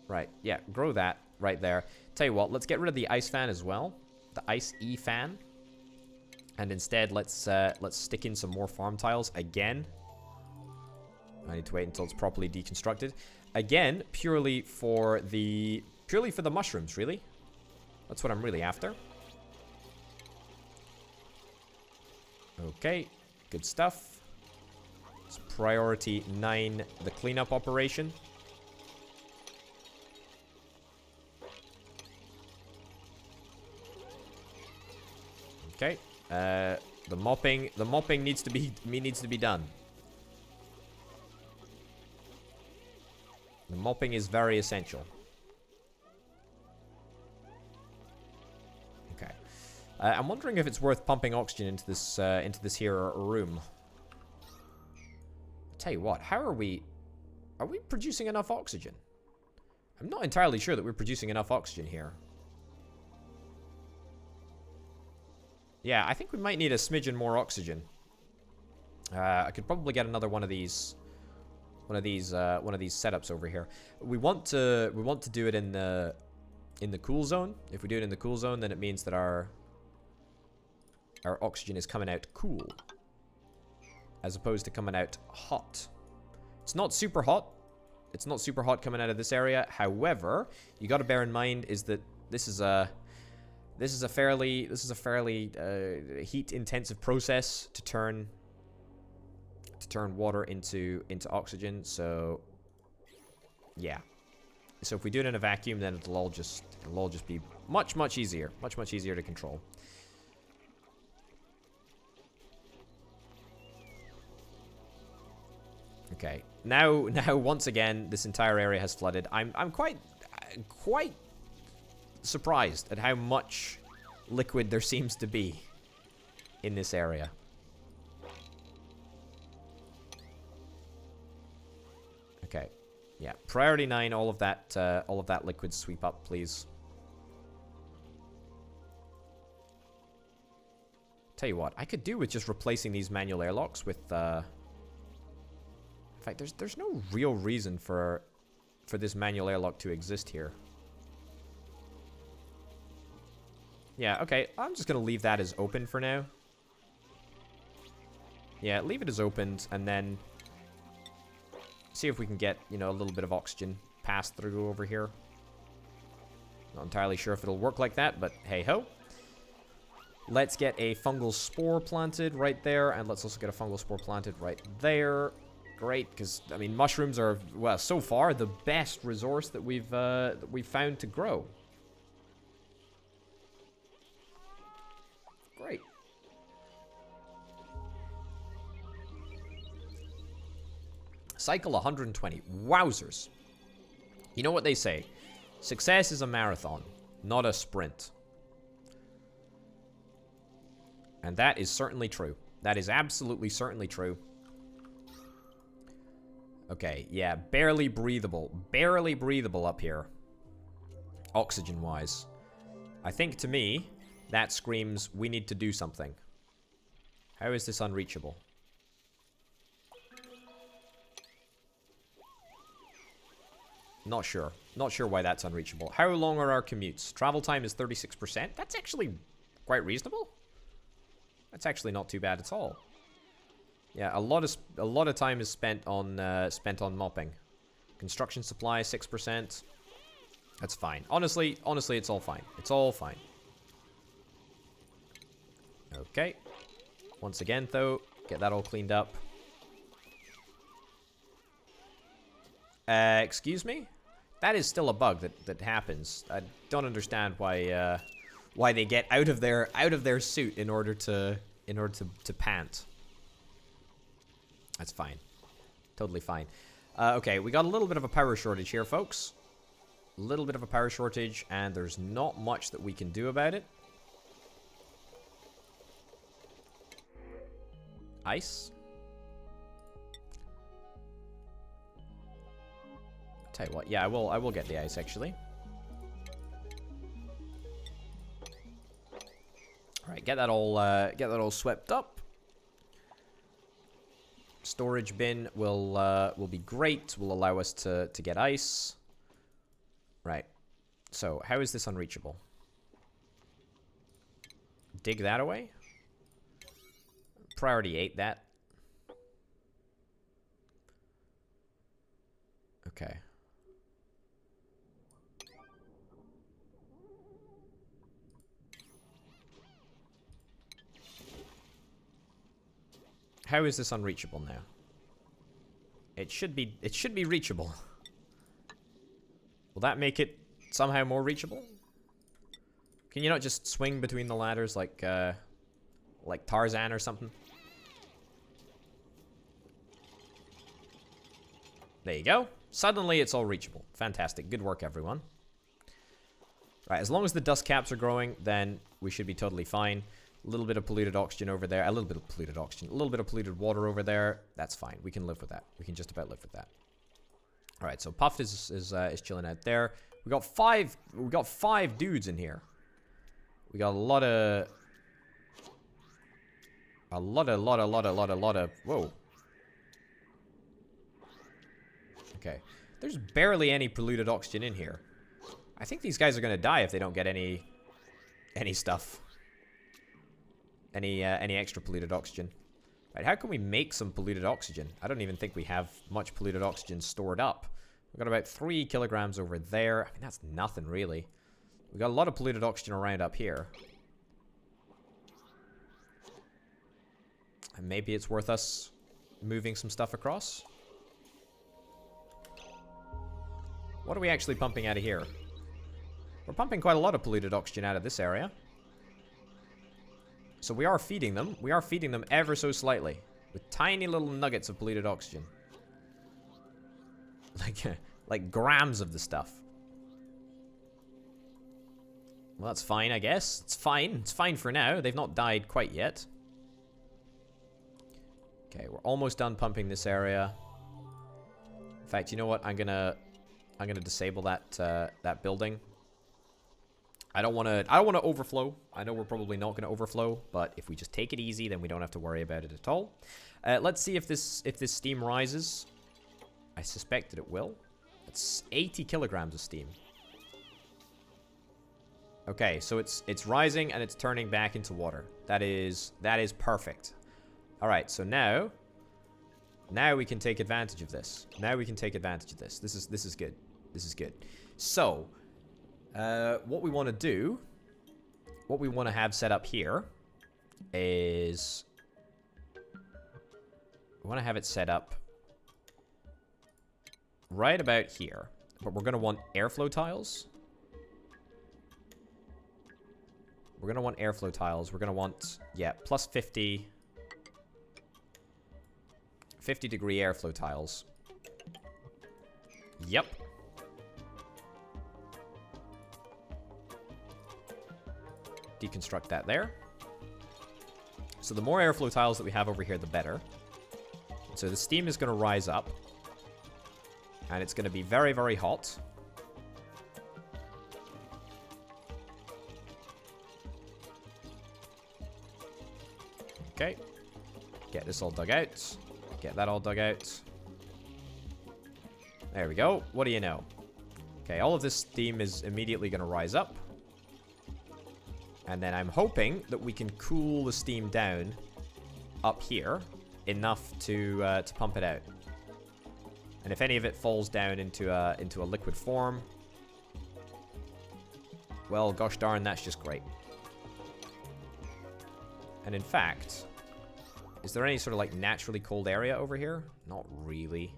Right, yeah, grow that right there. Tell you what, let's get rid of the ice fan as well. The ice E fan. And instead, let's stick in some more farm tiles again. I need to wait until it's properly deconstructed. Again, purely for the mushrooms, really. That's what I'm really after. Okay, good stuff. It's priority 9, the cleanup operation. Okay. The mopping needs to be done. The mopping is very essential. Okay. I'm wondering if it's worth pumping oxygen into this here room. I'll tell you what, are we producing enough oxygen? I'm not entirely sure that we're producing enough oxygen here. Yeah, I think we might need a smidgen more oxygen. I could probably get another one of these setups over here. We want to do it in the cool zone. If we do it in the cool zone, then it means that our oxygen is coming out cool, as opposed to coming out hot. It's not super hot. It's not super hot coming out of this area. However, you got to bear in mind is that this is a fairly heat-intensive process to turn water into oxygen. So, yeah, So if we do it in a vacuum, then it'll all just be much easier. Much easier to control. Okay. Now once again, this entire area has flooded. I'm quite surprised at how much liquid there seems to be in this area. Okay. Yeah. Priority 9, all of that liquid sweep up, please. Tell you what, I could do with just replacing these manual airlocks with in fact, there's no real reason for this manual airlock to exist here. Yeah, okay. I'm just going to leave that as open for now. Yeah, leave it as opened, and then see if we can get, you know, a little bit of oxygen passed through over here. Not entirely sure if it'll work like that, but hey-ho. Let's get a fungal spore planted right there, and let's also get a fungal spore planted right there. Great, because, I mean, mushrooms are, well, so far, the best resource that we've found to grow. Great. Cycle 120. Wowzers. You know what they say? Success is a marathon, not a sprint. And that is certainly true. That is absolutely certainly true. Okay, yeah, barely breathable. Barely breathable up here. Oxygen-wise. I think, to me, that screams, we need to do something. How is this unreachable? Not sure. Not sure why that's unreachable. How long are our commutes? Travel time is 36%. That's actually quite reasonable. That's actually not too bad at all. Yeah, a lot of time is spent on mopping. Construction supply 6%. That's fine. Honestly, it's all fine. It's all fine. Okay. Once again, though, get that all cleaned up. Excuse me? That is still a bug that happens. I don't understand why they get out of their suit in order to pant. That's fine. Totally fine. Okay, we got a little bit of a power shortage here, folks. A little bit of a power shortage, and there's not much that we can do about it. Ice. Tell you what, yeah, I will get the ice actually. All right, get that all swept up. Storage bin will be great. Will allow us to get ice. Right. So how is this unreachable? Dig that away. Priority 8 that. Okay. How is this unreachable now? It should be reachable. Will that make it somehow more reachable? Can you not just swing between the ladders like Tarzan or something? There you go. Suddenly it's all reachable. Fantastic. Good work, everyone. Right, as long as the dust caps are growing, then we should be totally fine. A little bit of polluted oxygen over there. A little bit of polluted oxygen. A little bit of polluted water over there. That's fine. We can live with that. We can just about live with that. All right, so Puff is chilling out there. We got five dudes in here. We got a lot of whoa. Okay. There's barely any polluted oxygen in here. I think these guys are gonna die if they don't get any stuff. Any extra polluted oxygen. Right, how can we make some polluted oxygen? I don't even think we have much polluted oxygen stored up. We've got about 3 kilograms over there. I mean, that's nothing really. We've got a lot of polluted oxygen around up here. And maybe it's worth us moving some stuff across. What are we actually pumping out of here? We're pumping quite a lot of polluted oxygen out of this area. So we are feeding them. We are feeding them ever so slightly. With tiny little nuggets of polluted oxygen. Like grams of the stuff. Well, that's fine, I guess. It's fine. It's fine for now. They've not died quite yet. Okay, we're almost done pumping this area. In fact, you know what? I'm gonna disable that that building. I don't want to overflow. I know we're probably not going to overflow, but if we just take it easy, then we don't have to worry about it at all. Let's see if this steam rises. I suspect that it will. It's 80 kilograms of steam. Okay, so it's rising and it's turning back into water. That is perfect. All right, so now we can take advantage of this. Now we can take advantage of this. This is good. This is good. So, what we want to do, what we want to have set up here is we want to have it set up right about here. But we're going to want airflow tiles. We're going to want airflow tiles. We're going to want, yeah, plus 50 degree airflow tiles. Yep. Deconstruct that there. So the more airflow tiles that we have over here, the better. So the steam is going to rise up. And it's going to be very, very hot. Okay. Get this all dug out. Get that all dug out. There we go. What do you know? Okay, all of this steam is immediately going to rise up. And then I'm hoping that we can cool the steam down up here enough to pump it out. And if any of it falls down into a liquid form, well, gosh darn, that's just great. And in fact, is there any sort of like naturally cold area over here? Not really.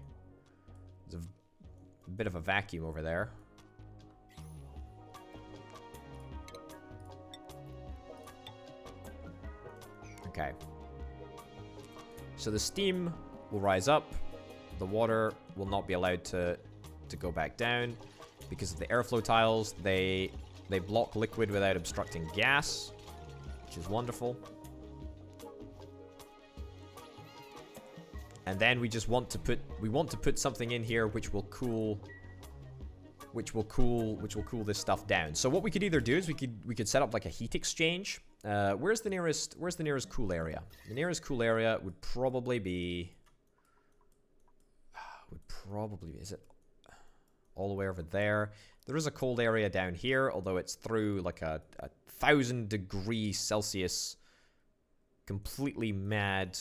There's a bit of a vacuum over there. Okay. So the steam will rise up. The water will not be allowed to go back down because of the airflow tiles. They block liquid without obstructing gas, which is wonderful. And then we just want to put something in here which will cool this stuff down. So what we could either do is we could set up like a heat exchange. Where's the nearest cool area? The nearest cool area would probably be is it all the way over there? There is a cold area down here, although it's through like a 1,000 degrees Celsius completely mad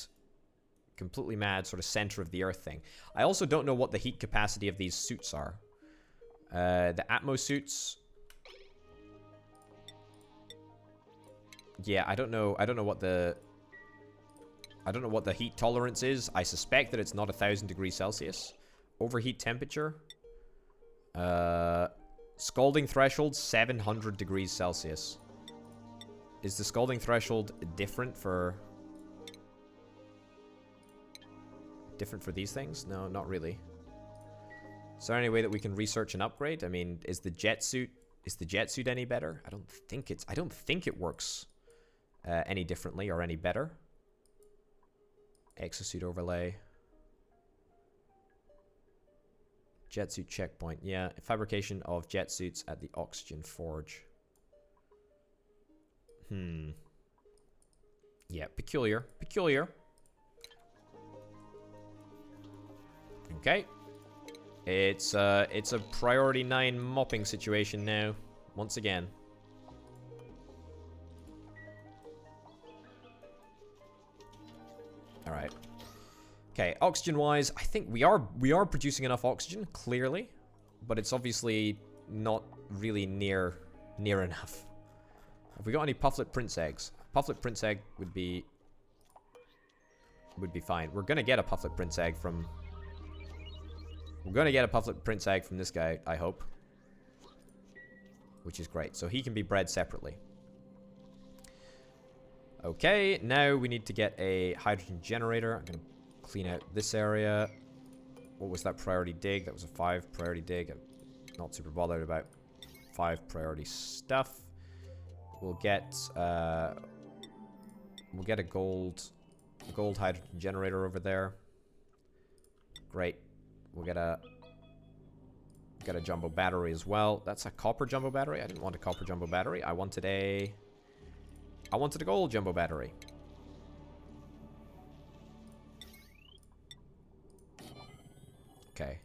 sort of center of the earth thing. I also don't know what the heat capacity of these suits are. The Atmos suits. Yeah, I don't know what the heat tolerance is. I suspect that it's not 1,000 degrees Celsius. Overheat temperature. Scalding threshold 700 degrees Celsius. Is the scalding threshold different for these things? No, not really. Is there any way that we can research and upgrade? I mean, is the jet suit any better? I don't think it works any differently or any better. Exosuit overlay. Jet suit checkpoint. Yeah, fabrication of jet suits at the oxygen forge. Yeah, peculiar. Okay. It's a priority 9 mopping situation now. Once again. Alright. Okay, oxygen-wise, I think we are producing enough oxygen, clearly. But it's obviously not really near enough. Have we got any pufflet prince eggs? Pufflet prince egg would be fine. We're gonna get a pufflet prince egg from We're going to get a pufflet prince egg from this guy, I hope. Which is great. So he can be bred separately. Okay, now we need to get a hydrogen generator. I'm going to clean out this area. What was that priority dig? That was a 5 priority dig. I'm not super bothered about 5 priority stuff. We'll get a gold hydrogen generator over there. Great. We'll get a jumbo battery as well. That's a copper jumbo battery. I didn't want a copper jumbo battery. I wanted a gold jumbo battery. Okay.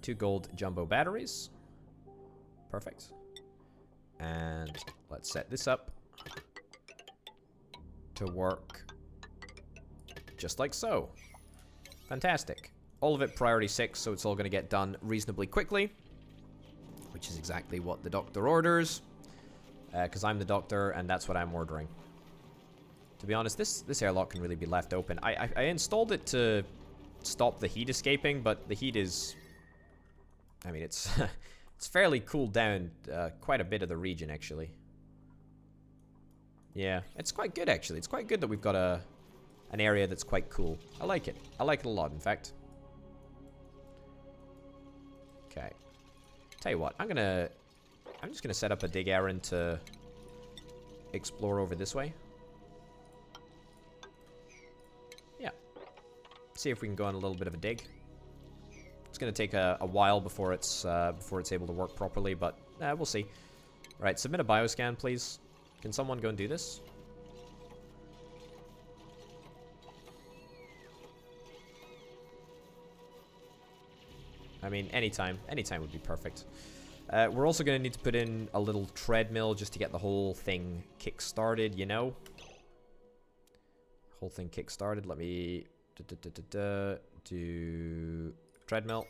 2 gold jumbo batteries. Perfect. And let's set this up to work just like so. Fantastic. All of it priority 6, so it's all going to get done reasonably quickly, which is exactly what the doctor orders, because I'm the doctor and that's what I'm ordering. To be honest, this airlock can really be left open. I installed it to stop the heat escaping, but the heat is, I mean, it's it's fairly cooled down quite a bit of the region, actually. Yeah, it's quite good, actually. It's quite good that we've got an area that's quite cool. I like it. I like it a lot, in fact. Okay. Tell you what, I'm just gonna set up a dig errand to explore over this way. Yeah. See if we can go on a little bit of a dig. It's gonna take a while before it's able to work properly, but we'll see. All right, submit a bioscan, please. Can someone go and do this? I mean, anytime would be perfect. We're also going to need to put in a little treadmill just to get the whole thing kick-started, you know? Whole thing kick-started. Let me do treadmill.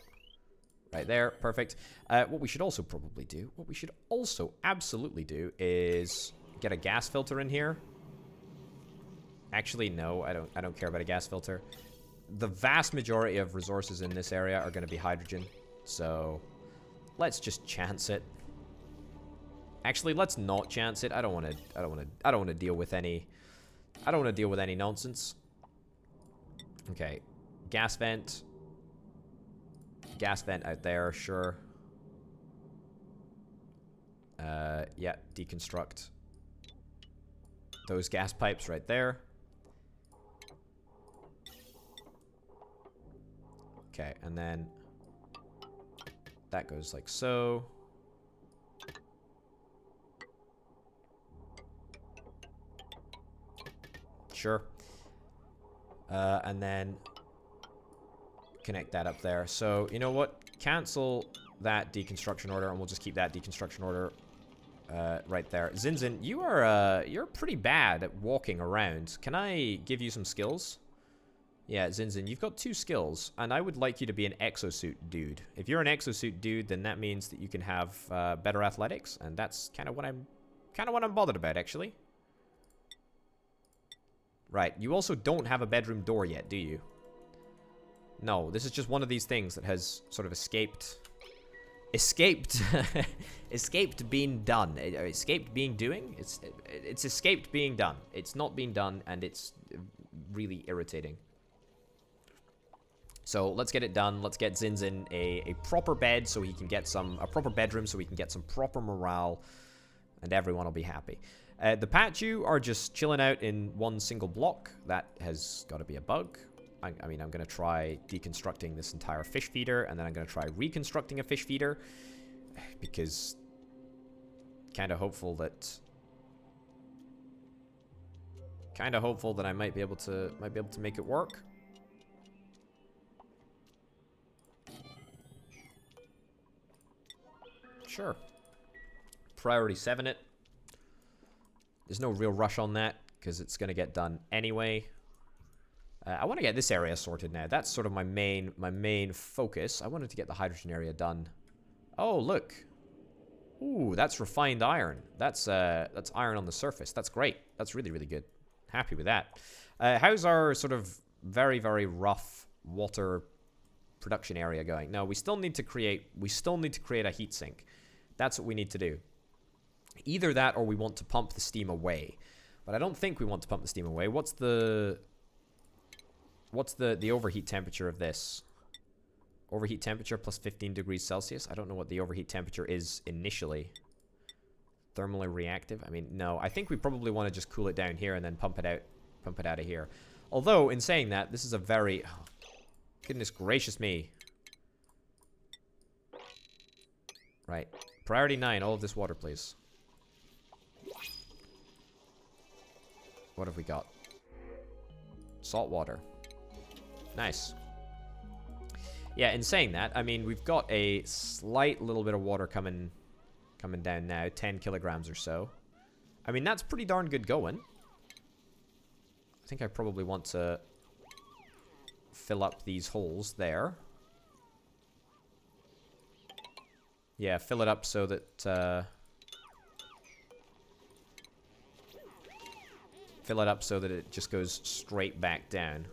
Right there. Perfect. What we should also probably do, what we should also absolutely do is get a gas filter in here. Actually, no, I don't care about a gas filter. The vast majority of resources in this area are going to be hydrogen, so let's just chance it. Actually, let's not chance it. I don't want to deal with any nonsense. Okay, gas vent out there, sure. Yeah, deconstruct those gas pipes right there. Okay, and then that goes like so. Sure. And then connect that up there. So, you know what? Cancel that deconstruction order, and we'll just keep that deconstruction order right there. Zinzin, you're pretty bad at walking around. Can I give you some skills? Yeah, Zinzin, you've got 2 skills, and I would like you to be an exosuit dude. If you're an exosuit dude, then that means that you can have better athletics, and that's kind of what I'm bothered about, actually. Right, you also don't have a bedroom door yet, do you? No, this is just one of these things that has sort of escaped being done. Escaped being doing? It's escaped being done. It's not being done, and it's really irritating. So let's get it done. Let's get Zinzin a proper bed so he can get a proper bedroom so he can get some proper morale, and everyone will be happy. The Pachu are just chilling out in one single block. That has got to be a bug. I mean, I'm going to try deconstructing this entire fish feeder, and then I'm going to try reconstructing a fish feeder, because kind of hopeful that I might be able to make it work. Sure. Priority 7 it. There's no real rush on that, because it's going to get done anyway. I want to get this area sorted now. That's sort of my main focus. I wanted to get the hydrogen area done. Oh, look. Ooh, that's refined iron. That's iron on the surface. That's great. That's really, really good. Happy with that. How's our sort of very, very rough water production area going. No, we still need to create a heat sink. That's what we need to do. Either that or we want to pump the steam away. But I don't think we want to pump the steam away. What's the overheat temperature of this? Overheat temperature plus 15 degrees Celsius. I don't know what the overheat temperature is initially. Thermally reactive. I mean, no. I think we probably want to just cool it down here and then pump it out of here. Although, in saying that, this is a very... Oh, goodness gracious me. Right. Priority 9, all of this water, please. What have we got? Salt water. Nice. Yeah, in saying that, I mean, we've got a slight little bit of water coming down now. 10 kilograms or so. I mean, that's pretty darn good going. I think I probably want to fill up these holes there. Yeah, fill it up so that... fill it up so that it just goes straight back down.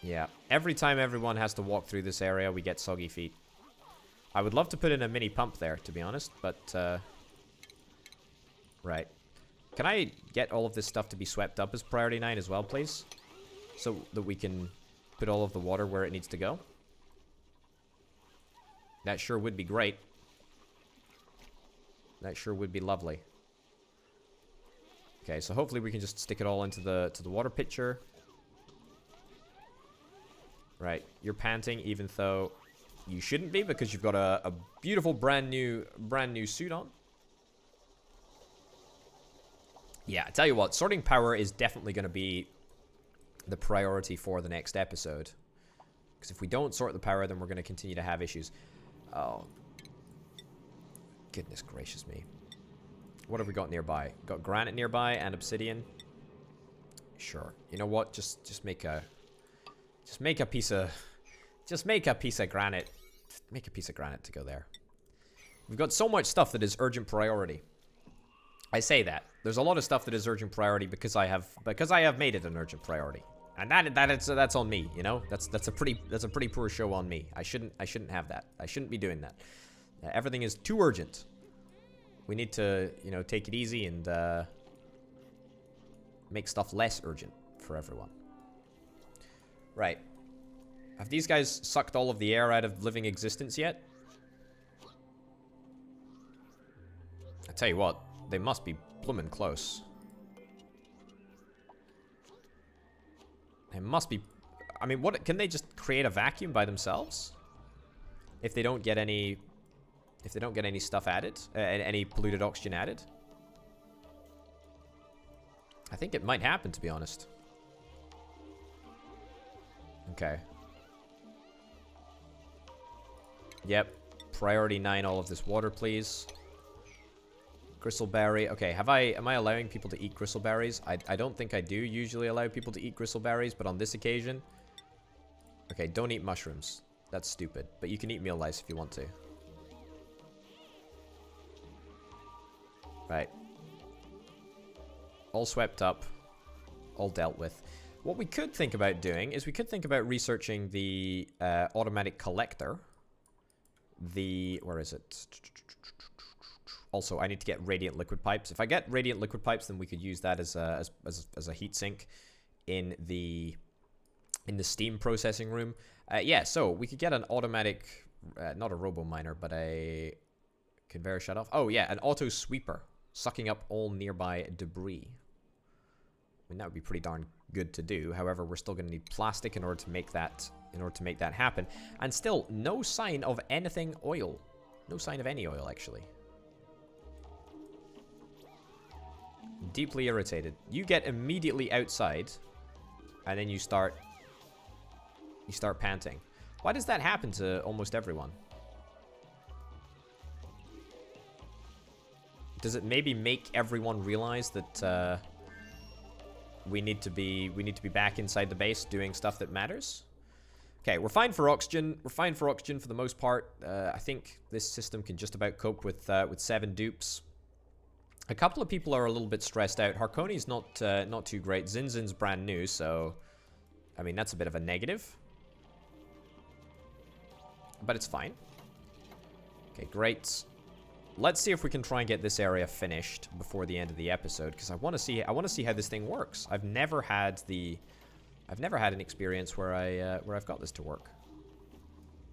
Yeah, every time everyone has to walk through this area, we get soggy feet. I would love to put in a mini pump there, to be honest, but... Right. Can I get all of this stuff to be swept up as priority 9 as well, please? So that we can put all of the water where it needs to go? That sure would be great. That sure would be lovely. Okay, so hopefully we can just stick it all into the water pitcher. Right, you're panting even though you shouldn't be because you've got a beautiful brand new suit on. Yeah, I tell you what, sorting power is definitely going to be the priority for the next episode. Because if we don't sort the power, then we're going to continue to have issues. Oh. Goodness gracious me. What have we got nearby? Got granite nearby and obsidian. Sure. You know what? Just make a piece of granite. Make a piece of granite to go there. We've got so much stuff that is urgent priority. I say that. There's a lot of stuff that is urgent priority because I have made it an urgent priority. And that's on me, you know? That's a pretty poor show on me. I shouldn't have that. I shouldn't be doing that. Everything is too urgent. We need to, you know, take it easy and make stuff less urgent for everyone. Right. Have these guys sucked all of the air out of living existence yet? I tell you what, they must be plummin' close. They must be... I mean, what... Can they just create a vacuum by themselves? If they don't get any... If they don't get any stuff added? Any polluted oxygen added? I think it might happen, to be honest. Okay. Yep. Priority 9, all of this water, please. Gristleberry. Okay, am I allowing people to eat gristleberries? I don't think I do usually allow people to eat gristleberries, but on this occasion... Okay, don't eat mushrooms. That's stupid. But you can eat meal lice if you want to. Right. All swept up. All dealt with. What we could think about doing is we could think about researching the automatic collector. Where is it? Also, I need to get radiant liquid pipes. If I get radiant liquid pipes, then we could use that as a heat sink in the steam processing room. Yeah, so we could get an automatic, not a robo miner, but a conveyor shut off. Oh yeah, an auto sweeper sucking up all nearby debris. I mean, that would be pretty darn good to do. However, we're still going to need plastic in order to make that happen. And still, no sign of anything oil. No sign of any oil, actually. Deeply irritated. You get immediately outside, and then you start panting. Why does that happen to almost everyone? Does it maybe make everyone realize that we need to be back inside the base doing stuff that matters? Okay, we're fine for oxygen. We're fine for oxygen for the most part. I think this system can just about cope with 7 dupes. A couple of people are a little bit stressed out. Harkoni's not too great. Zinzin's brand new, so... I mean, that's a bit of a negative. But it's fine. Okay, great. Let's see if we can try and get this area finished before the end of the episode, because I want to see how this thing works. I've never had an experience where I've got this to work.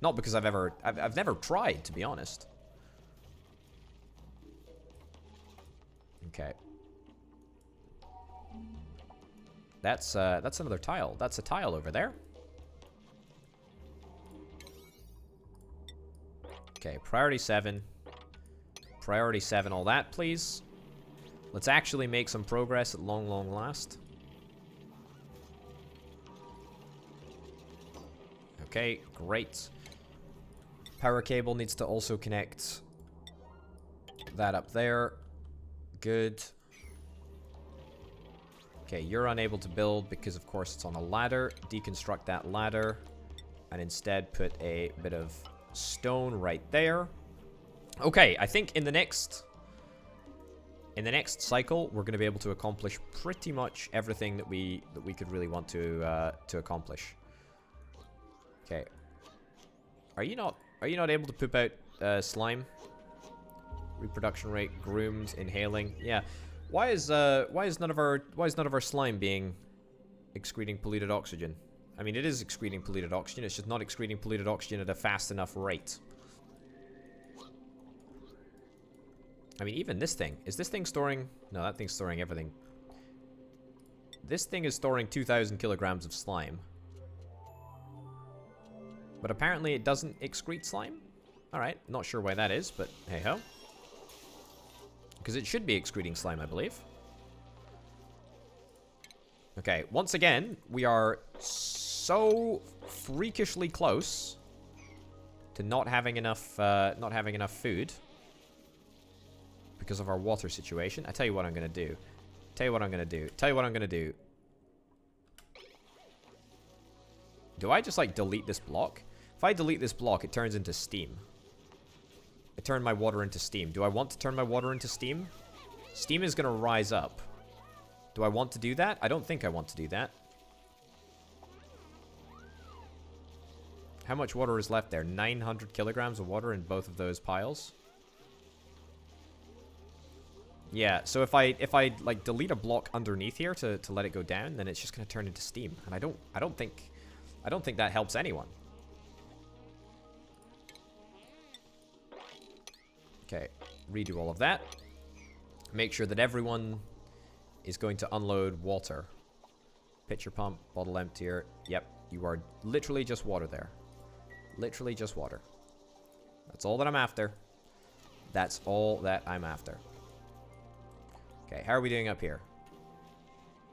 Not because I've never tried, to be honest. Okay. That's another tile. That's a tile over there. Okay, priority 7. Priority 7, all that, please. Let's actually make some progress at long, long last. Okay, great. Power cable needs to also connect that up there. Good. Okay, you're unable to build because, of course, it's on a ladder. Deconstruct that ladder and instead put a bit of stone right there. Okay, I think in the next cycle, we're going to be able to accomplish pretty much everything that we could really want to accomplish. Okay. Are you not able to poop out slime? Reproduction rate, groomed, inhaling. Yeah. Why is none of our slime being excreting polluted oxygen? I mean, it is excreting polluted oxygen. It's just not excreting polluted oxygen at a fast enough rate. I mean, even this thing. Is this thing storing... No, that thing's storing everything. This thing is storing 2,000 kilograms of slime. But apparently it doesn't excrete slime? Alright, not sure why that is, but hey-ho. Because it should be excreting slime, I believe. Okay, once again, we are so freakishly close to not having enough food because of our water situation. I tell you what I'm gonna do. Do I just like delete this block? If I delete this block, it turns into steam. I turn my water into steam. Do I want to turn my water into steam? Steam is gonna rise up. Do I want to do that? I don't think I want to do that. How much water is left there? 900 kilograms of water in both of those piles. Yeah, so if I like delete a block underneath here to let it go down, then it's just gonna turn into steam. And I don't think that helps anyone. Okay, redo all of that. Make sure that everyone is going to unload water. Pitcher pump, bottle emptier. Yep, you are literally just water there. Literally just water. That's all that I'm after. That's all that I'm after. Okay, how are we doing up here?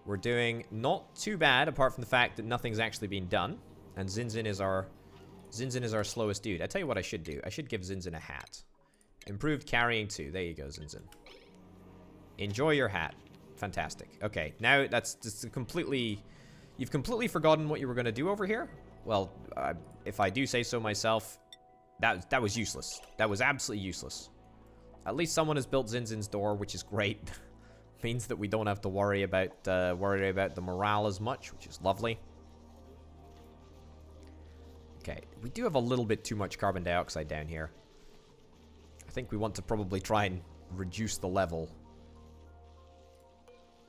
We're doing not too bad, apart from the fact that nothing's actually been done. And Zinzin is our slowest dude. I tell you what I should do. I should give Zinzin a hat. Improved carrying 2. There you go, Zinzin. Enjoy your hat. Fantastic. Okay, now that's just completely... You've completely forgotten what you were going to do over here? Well, if I do say so myself, that was useless. That was absolutely useless. At least someone has built Zinzin's door, which is great. Means that we don't have to worry about the morale as much, which is lovely. Okay, we do have a little bit too much carbon dioxide down here. I think we want to probably try and reduce the level.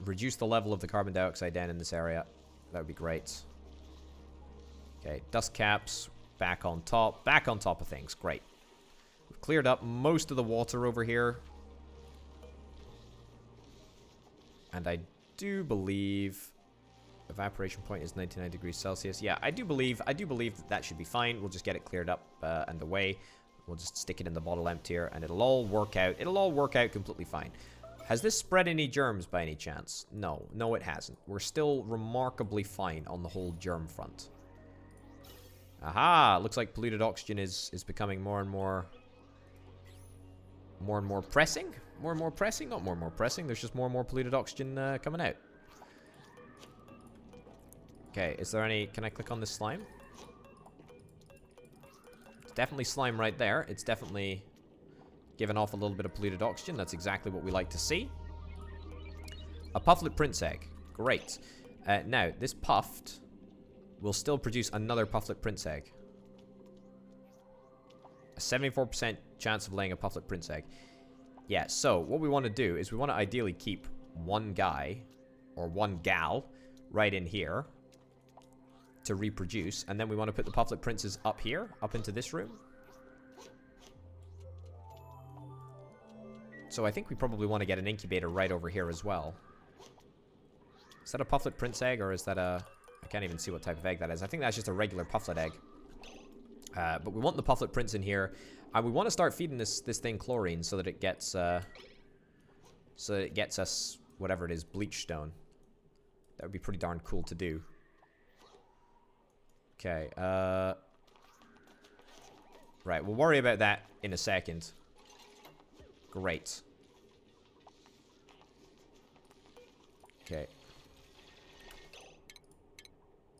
Reduce the level of the carbon dioxide down in this area. That would be great. Okay, dust caps back on top. Back on top of things. Great. We've cleared up most of the water over here. And I do believe evaporation point is 99 degrees Celsius. Yeah, I do believe that should be fine. We'll just get it cleared up and away. We'll just stick it in the bottle emptier and it'll all work out. It'll all work out completely fine. Has this spread any germs by any chance? No. No, it hasn't. We're still remarkably fine on the whole germ front. Aha! Looks like polluted oxygen is becoming more and more pressing. More and more pressing? Not more and more pressing. There's just more and more polluted oxygen coming out. Okay, is there any... Can I click on this slime? It's definitely slime right there. It's definitely giving off a little bit of polluted oxygen. That's exactly what we like to see. A pufflet prince egg. Great. Now, this puffed will still produce another pufflet prince egg. A 74% chance of laying a pufflet prince egg. Yeah, so what we want to do is we want to ideally keep one guy or one gal right in here to reproduce, and then we want to put the pufflet princes up here, up into this room. So I think we probably want to get an incubator right over here as well. Is that a pufflet prince egg, or is that a... I can't even see what type of egg that is. I think that's just a regular pufflet egg. But we want the pufflet prince in here. And we want to start feeding this thing chlorine so that it gets... so that it gets us whatever it is, bleach stone. That would be pretty darn cool to do. Okay, right, we'll worry about that in a second. Great. Okay.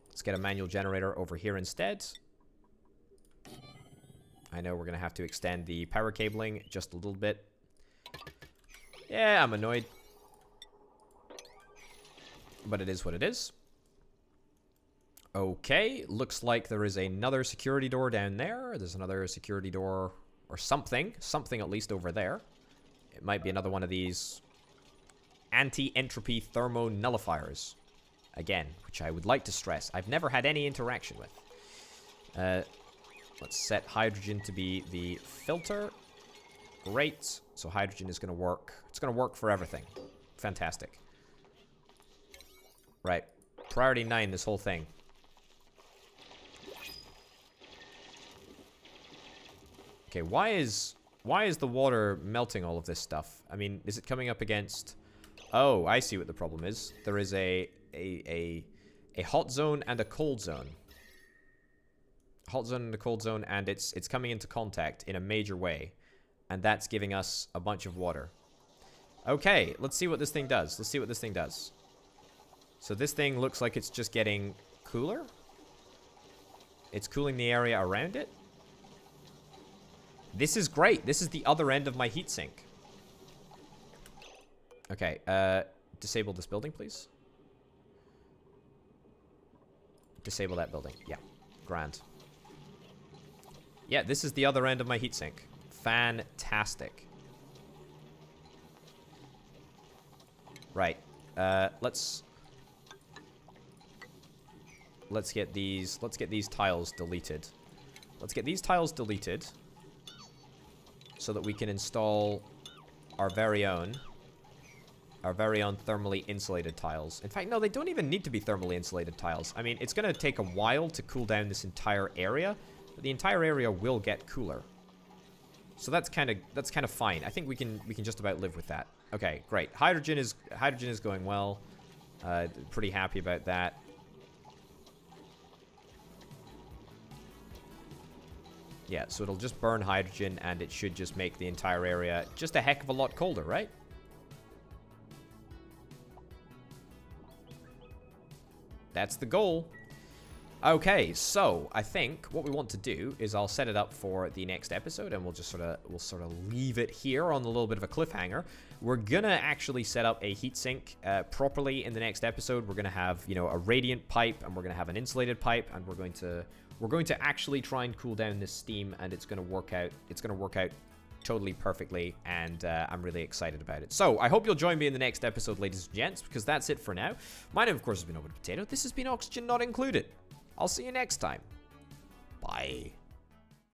Let's get a manual generator over here instead. I know we're going to have to extend the power cabling just a little bit. Yeah, I'm annoyed. But it is what it is. Okay, looks like there is another security door down there. There's another security door or something. Something at least over there. It might be another one of these anti-entropy thermo nullifiers. Again, which I would like to stress, I've never had any interaction with. Let's set hydrogen to be the filter. Great. So hydrogen is going to work. It's going to work for everything. Fantastic. Right. Priority 9, this whole thing. Okay, why is the water melting all of this stuff? I mean, is it coming up against... Oh, I see what the problem is. There is a hot zone and a cold zone. Hot zone and a cold zone, and it's coming into contact in a major way. And that's giving us a bunch of water. Okay, let's see what this thing does. Let's see what this thing does. So this thing looks like it's just getting cooler. It's cooling the area around it. This is great. This is the other end of my heatsink. Okay, disable this building, please. Disable that building. Yeah, grand. Yeah, this is the other end of my heatsink. Fantastic. Right. Let's get these tiles deleted. Let's get these tiles deleted so that we can install our very own thermally insulated tiles. In fact, no, they don't even need to be thermally insulated tiles. I mean, it's going to take a while to cool down this entire area, but the entire area will get cooler. So that's kind of fine. I think we can just about live with that. Okay, great. Hydrogen is going well. Pretty happy about that. Yeah, so it'll just burn hydrogen, and it should just make the entire area just a heck of a lot colder, right? That's the goal. Okay, so I think what we want to do is I'll set it up for the next episode, and we'll sort of leave it here on a little bit of a cliffhanger. We're gonna actually set up a heatsink properly in the next episode. We're gonna have, you know, a radiant pipe, and we're gonna have an insulated pipe, and we're going to actually try and cool down this steam, and it's gonna work out. It's gonna work out totally perfectly, and I'm really excited about it. So I hope you'll join me in the next episode, ladies and gents, because that's it for now. My name, of course, has been Open Potato. This has been Oxygen Not Included. I'll see you next time. Bye.